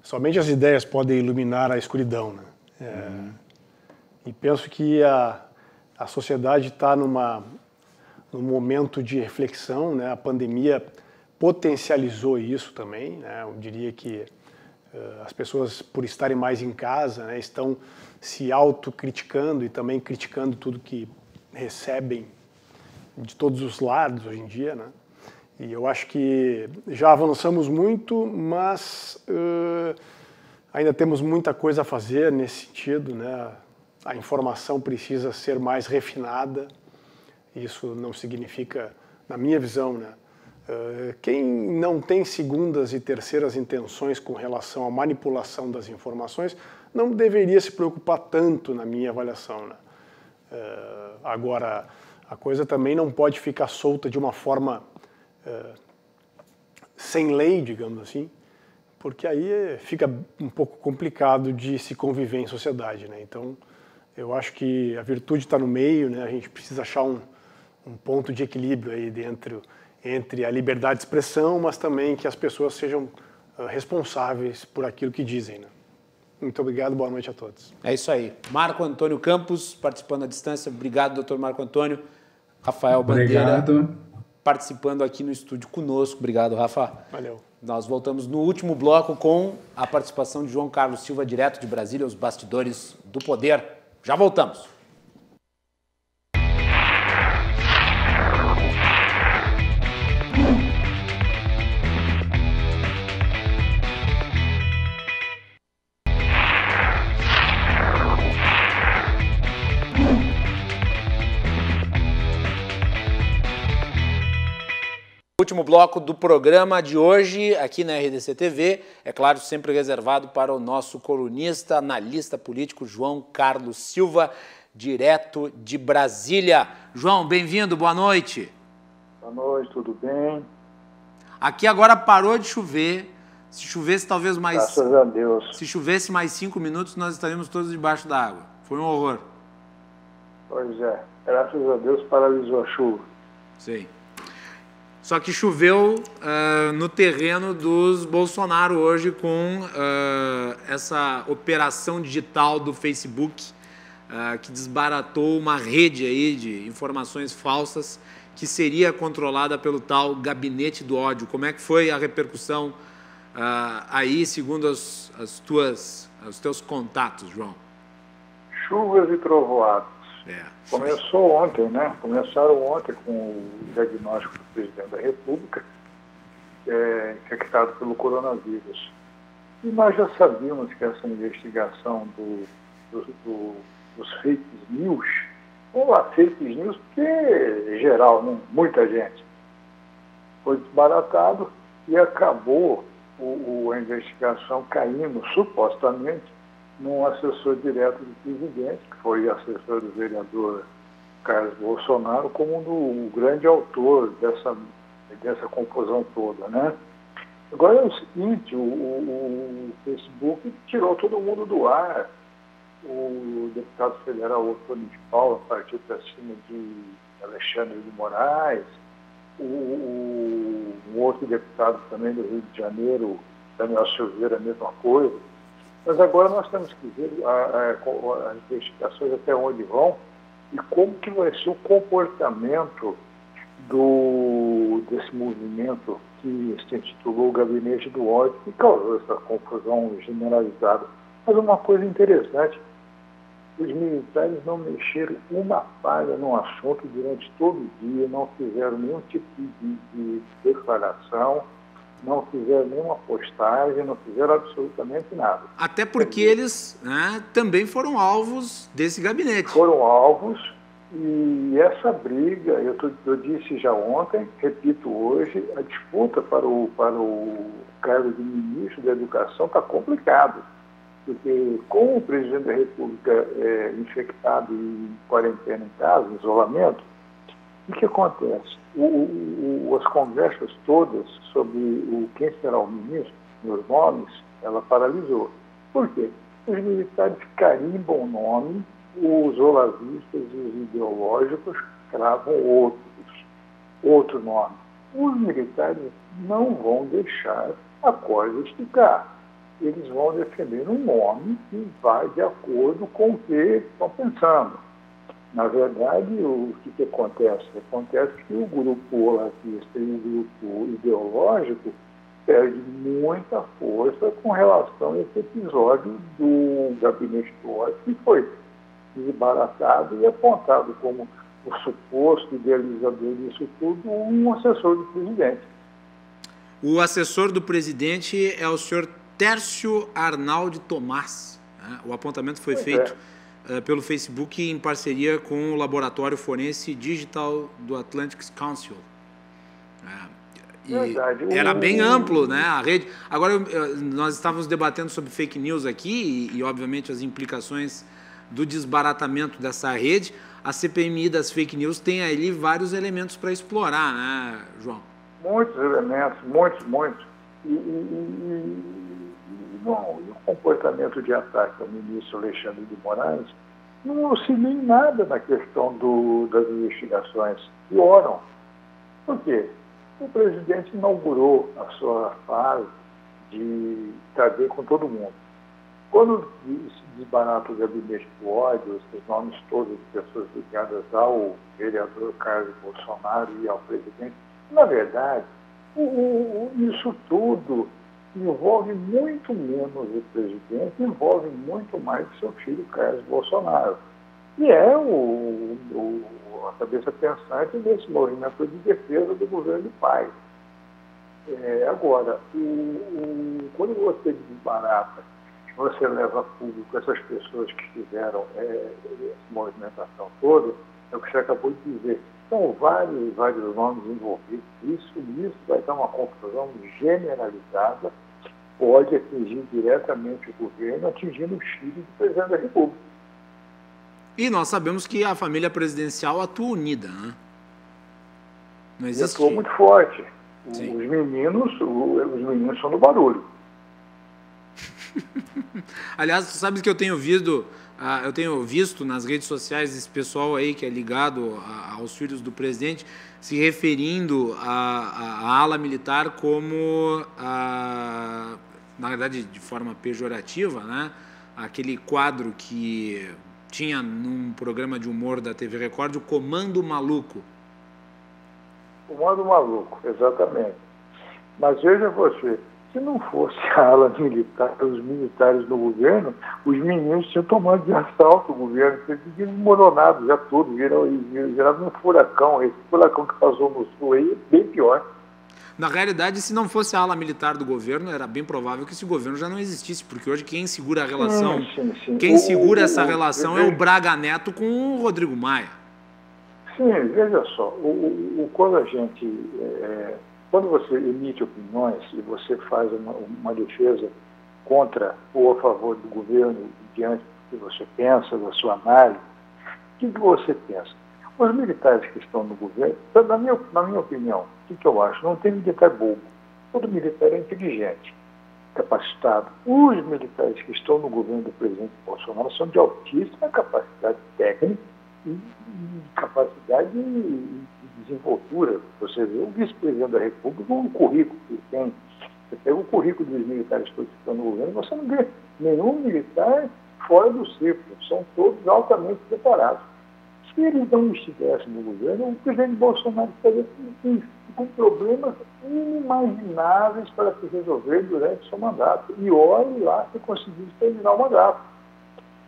somente as ideias podem iluminar a escuridão, né? E penso que a sociedade está num momento de reflexão, né? A pandemia potencializou isso também, né? Eu diria que as pessoas, por estarem mais em casa, né, estão se autocriticando e também criticando tudo que recebem de todos os lados hoje em dia, né? E eu acho que já avançamos muito, mas ainda temos muita coisa a fazer nesse sentido, né? A informação precisa ser mais refinada. Isso não significa, na minha visão, né? Quem não tem segundas e terceiras intenções com relação à manipulação das informações não deveria se preocupar tanto, na minha avaliação, né? Agora, a coisa também não pode ficar solta de uma forma sem lei, digamos assim, porque aí fica um pouco complicado de se conviver em sociedade, né? Então, eu acho que a virtude está no meio, né? A gente precisa achar um ponto de equilíbrio aí entre a liberdade de expressão, mas também que as pessoas sejam responsáveis por aquilo que dizem, né? Muito obrigado, boa noite a todos. É isso aí. Marco Antônio Campos, participando à distância. Obrigado, doutor Marco Antônio. Rafael Bandeira, Obrigado. Participando aqui no estúdio conosco. Obrigado, Rafa. Valeu. Nós voltamos no último bloco com a participação de João Carlos Silva, direto de Brasília, os bastidores do poder. Já voltamos. Último bloco do programa de hoje, aqui na RDC TV, é claro, sempre reservado para o nosso colunista, analista político João Carlos Silva, direto de Brasília. João, bem-vindo, boa noite. Boa noite, tudo bem? Aqui agora parou de chover. Se chovesse talvez mais... Graças a Deus. Se chovesse mais 5 minutos, nós estaríamos todos debaixo da água. Foi um horror. Pois é, graças a Deus paralisou a chuva. Sim. Só que choveu no terreno dos Bolsonaro hoje com essa operação digital do Facebook que desbaratou uma rede aí de informações falsas que seria controlada pelo tal Gabinete do Ódio. Como é que foi a repercussão aí, segundo os teus contatos, João? Chuvas e trovoadas. Começou ontem, né? Começaram ontem com o diagnóstico do presidente da República, infectado pelo coronavírus. E nós já sabíamos que essa investigação dos fake news, vamos lá, fake news porque é geral, né? Muita gente, foi desbaratado e acabou a investigação caindo, supostamente, num assessor direto do presidente, que foi assessor do vereador Carlos Bolsonaro, como o grande autor dessa confusão toda, né? Agora é o seguinte, o Facebook tirou todo mundo do ar. O deputado federal Otônio de Paula partiu para cima de Alexandre de Moraes, um outro deputado também do Rio de Janeiro, Daniel Silveira, a mesma coisa. Mas agora nós temos que ver as investigações até onde vão e como que vai ser o comportamento desse movimento que se intitulou o Gabinete do Ódio, que causou essa confusão generalizada. Mas uma coisa interessante, os militares não mexeram uma palha no assunto durante todo o dia, não fizeram nenhum tipo de declaração, não fizeram nenhuma postagem, não fizeram absolutamente nada. Até porque eles também foram alvos desse gabinete. Foram alvos, e essa briga, eu disse já ontem, repito hoje, a disputa para o cargo de ministro da Educação está complicado, porque com o presidente da República infectado e em quarentena em casa, em isolamento, o que acontece? As conversas todas sobre quem será o ministro, os nomes, ela paralisou. Por quê? Os militares carimbam o nome, os olavistas e os ideológicos cravam outro nome. Os militares não vão deixar a coisa esticar. Eles vão defender um nome que vai de acordo com o que estão pensando. Na verdade, o que acontece? Acontece que o grupo olavista e o grupo ideológico perde muita força com relação a esse episódio do Gabinete do Ódio, que foi desbaratado e apontado como o suposto idealizador disso tudo, um assessor do presidente. O assessor do presidente é o senhor Tércio Arnaldi Tomás. Né? O apontamento foi feito pelo Facebook em parceria com o Laboratório Forense Digital do Atlantic Council. Era bem amplo, né, a rede. Agora, nós estávamos debatendo sobre fake news aqui e, obviamente, as implicações do desbaratamento dessa rede. A CPMI das fake news tem ali vários elementos para explorar, né, João? Muitos elementos, muitos. E o comportamento de ataque ao ministro Alexandre de Moraes não auxilia em nada na questão das investigações. Pioram. Por quê? O presidente inaugurou a sua fase de trazer com todo mundo. Quando se desbarata o gabinete do ódio, esses nomes todos de pessoas ligadas ao vereador Carlos Bolsonaro e ao presidente, na verdade, isso tudo envolve muito menos o presidente, envolve muito mais o seu filho Carlos Bolsonaro. E é a cabeça pensante desse movimento de defesa do governo do pai. Agora, quando você desbarata, você leva a público essas pessoas que fizeram essa movimentação toda, é o que você acabou de dizer. São vários nomes envolvidos. Isso vai dar uma confusão generalizada, pode atingir diretamente o governo, atingindo os filhos do presidente da República. E nós sabemos que a família presidencial atua unida, né? Não existe... Atua muito forte. Os meninos são do barulho. Aliás, tu sabes que eu tenho visto nas redes sociais esse pessoal aí que é ligado aos filhos do presidente se referindo à ala militar como, na verdade, de forma pejorativa, né? Aquele quadro que tinha num programa de humor da TV Record, o Comando Maluco. Comando Maluco, exatamente. Mas veja você, se não fosse a ala militar, os militares no governo, os meninos tinham tomado de assalto o governo, eles desmoronados já tudo, viraram um furacão. Esse furacão que passou no sul aí é bem pior. Na realidade, se não fosse a ala militar do governo, era bem provável que esse governo já não existisse, porque hoje quem segura a relação, quem segura essa relação é o Braga Neto com o Rodrigo Maia. Sim, veja só, quando você emite opiniões e você faz uma defesa contra ou a favor do governo diante do que você pensa, da sua análise, o que você pensa? Os militares que estão no governo, na minha opinião, o que eu acho? Não tem militar bobo. Todo militar é inteligente, capacitado. Os militares que estão no governo do presidente Bolsonaro são de altíssima capacidade técnica e capacidade de desenvoltura. Você vê o vice-presidente da República, o currículo que tem. Você pega o currículo dos militares que estão no governo, você não vê nenhum militar fora do círculo. São todos altamente preparados. Se eles não estivessem no governo, o presidente Bolsonaro estaria com problemas inimagináveis para se resolver durante seu mandato. E olhe lá se conseguiu terminar o mandato.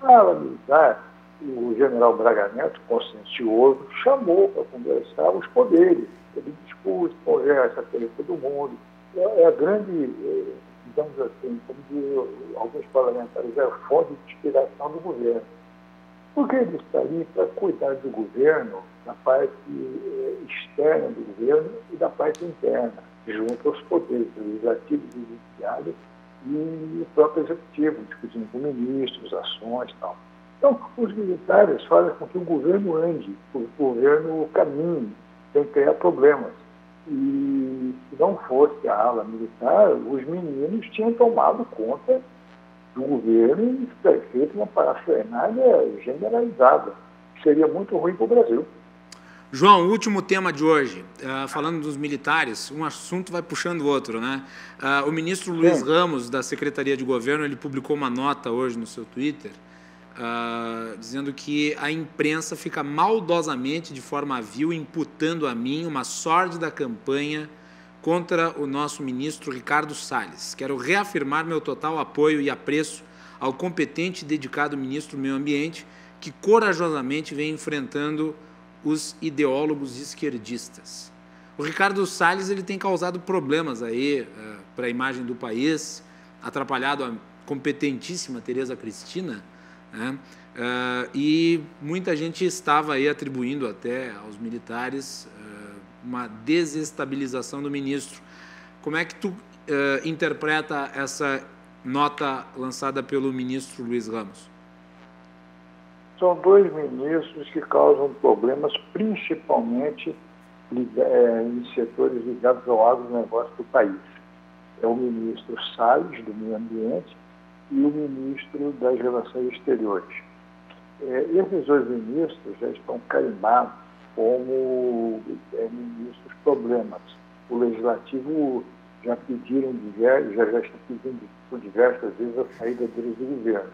A ala militar, o general Braga Neto, consciencioso, chamou para conversar os poderes. Ele discute, conversa com todo mundo. É a grande, digamos assim, como dizem alguns parlamentares, é a fonte de inspiração do governo. Porque ele está ali para cuidar do governo, da parte externa do governo e da parte interna, junto aos poderes legislativo, judiciário e o próprio executivo, discutindo com ministros, ações e tal. Então, os militares fazem com que o governo ande, o governo caminhe, sem criar problemas. E se não fosse a ala militar, os meninos tinham tomado conta do governo e feito uma parafernália generalizada. Seria muito ruim para o Brasil. João, o último tema de hoje, falando dos militares, um assunto vai puxando o outro, né? O ministro Luiz Ramos, da Secretaria de Governo, ele publicou uma nota hoje no seu Twitter, dizendo que a imprensa fica maldosamente, de forma vil, imputando a mim uma sórdida campanha contra o nosso ministro Ricardo Salles. Quero reafirmar meu total apoio e apreço ao competente e dedicado ministro do Meio Ambiente, que corajosamente vem enfrentando os ideólogos esquerdistas. O Ricardo Salles ele tem causado problemas aí para a imagem do país, atrapalhado a competentíssima Tereza Cristina, né? E muita gente estava aí atribuindo até aos militares uma desestabilização do ministro. Como é que tu interpreta essa nota lançada pelo ministro Luiz Ramos? São dois ministros que causam problemas, principalmente em setores ligados ao agronegócio do país. É o ministro Salles, do Meio Ambiente, e o ministro das Relações Exteriores. Esses dois ministros já estão carimbados como ministros problemas. O Legislativo já está pedindo por diversas vezes a saída deles do governo.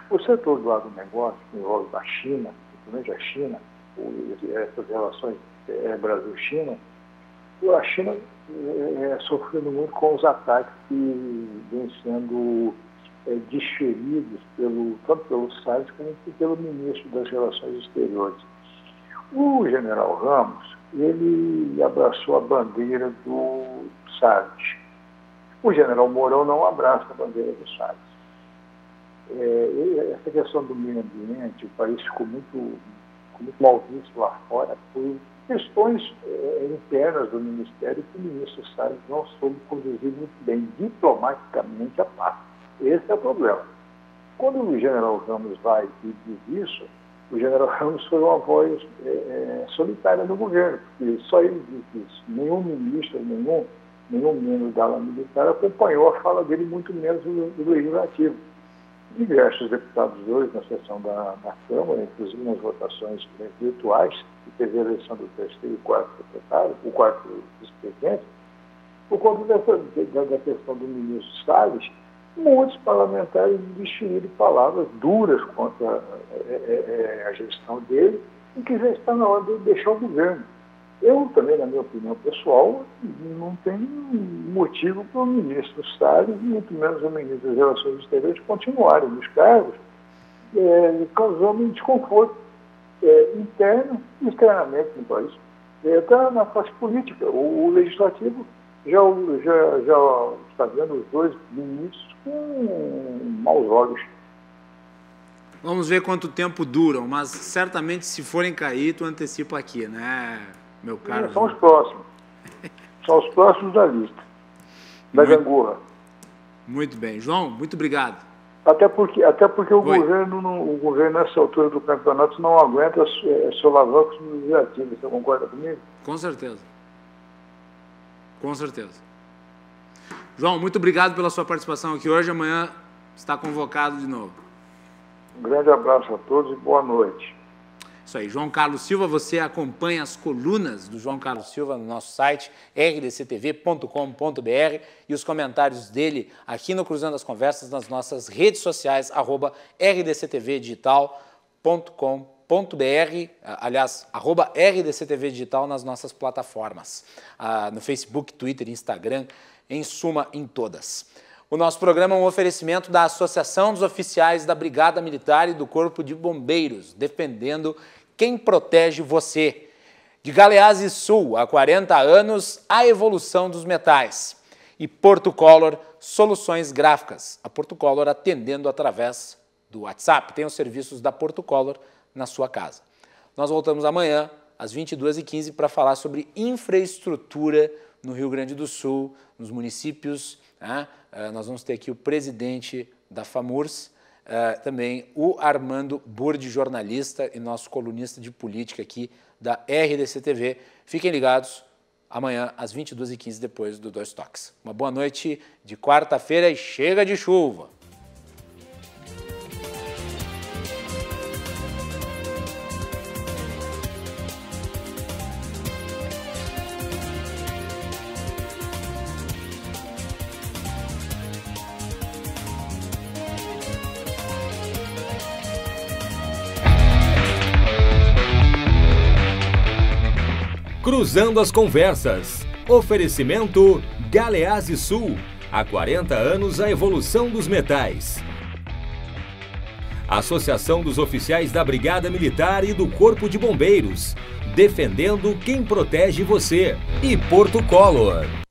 O setor do agronegócio, que envolve a China, principalmente a China, essas relações Brasil-China, a China sofrendo muito com os ataques que vêm sendo desferidos tanto pelo Salles como pelo ministro das Relações Exteriores. O general Ramos, ele abraçou a bandeira do Salles. O general Mourão não abraça a bandeira do Salles. Essa questão do meio ambiente, o país ficou muito mal visto lá fora por questões internas do Ministério que o ministro Salles não soube conduzir muito bem, diplomaticamente, a paz. Esse é o problema. Quando o general Ramos vai e diz isso, o general Ramos foi uma voz solitária no governo, porque só ele disse isso. Nenhum ministro, nenhum membro da ala militar acompanhou a fala dele, muito menos do Legislativo. Diversos deputados hoje na sessão da Câmara, inclusive nas votações virtuais, que teve a eleição do terceiro e quarto secretário, o quarto vice-presidente, por conta da questão do ministro Salles, muitos parlamentares desferiram palavras duras contra a gestão dele e que já está na hora de deixar o governo. Eu também, na minha opinião pessoal, não tenho motivo para o ministro Salles, muito menos o ministro das Relações Exteriores, continuarem nos cargos, causando um desconforto interno e externamente no país. Está na fase política. O Legislativo já está vendo os dois ministros com maus olhos. Vamos ver quanto tempo duram, mas certamente se forem cair, tu antecipa aqui, né, meu caro? São os próximos. São os próximos da lista. Da gangorra. Muito bem. João, muito obrigado. Até porque o governo, nessa altura do campeonato, não aguenta solavancos legislativos. Você concorda comigo? Com certeza. Com certeza. João, muito obrigado pela sua participação aqui hoje. Amanhã está convocado de novo. Um grande abraço a todos e boa noite. Isso aí, João Carlos Silva, você acompanha as colunas do João Carlos Silva no nosso site rdctv.com.br e os comentários dele aqui no Cruzando as Conversas nas nossas redes sociais, @rdctvdigital.com.br, aliás, @rdctvdigital nas nossas plataformas, no Facebook, Twitter, Instagram, em suma, em todas. O nosso programa é um oferecimento da Associação dos Oficiais da Brigada Militar e do Corpo de Bombeiros, defendendo quem protege você. De Galeazzi Sul, há 40 anos, a evolução dos metais. E Porto Color, soluções gráficas. A Porto Color atendendo através do WhatsApp. Tem os serviços da Porto Color na sua casa. Nós voltamos amanhã, às 22h15, para falar sobre infraestrutura no Rio Grande do Sul, nos municípios. Nós vamos ter aqui o presidente da FAMURS, também o Armando Burdi, jornalista e nosso colunista de política aqui da RDC-TV. Fiquem ligados, amanhã às 22h15, depois do Dois Toques. Uma boa noite de quarta-feira e chega de chuva! Cruzando as Conversas. Oferecimento Galeazzi Sul. Há 40 anos a evolução dos metais. Associação dos Oficiais da Brigada Militar e do Corpo de Bombeiros. Defendendo quem protege você. E Porto Color.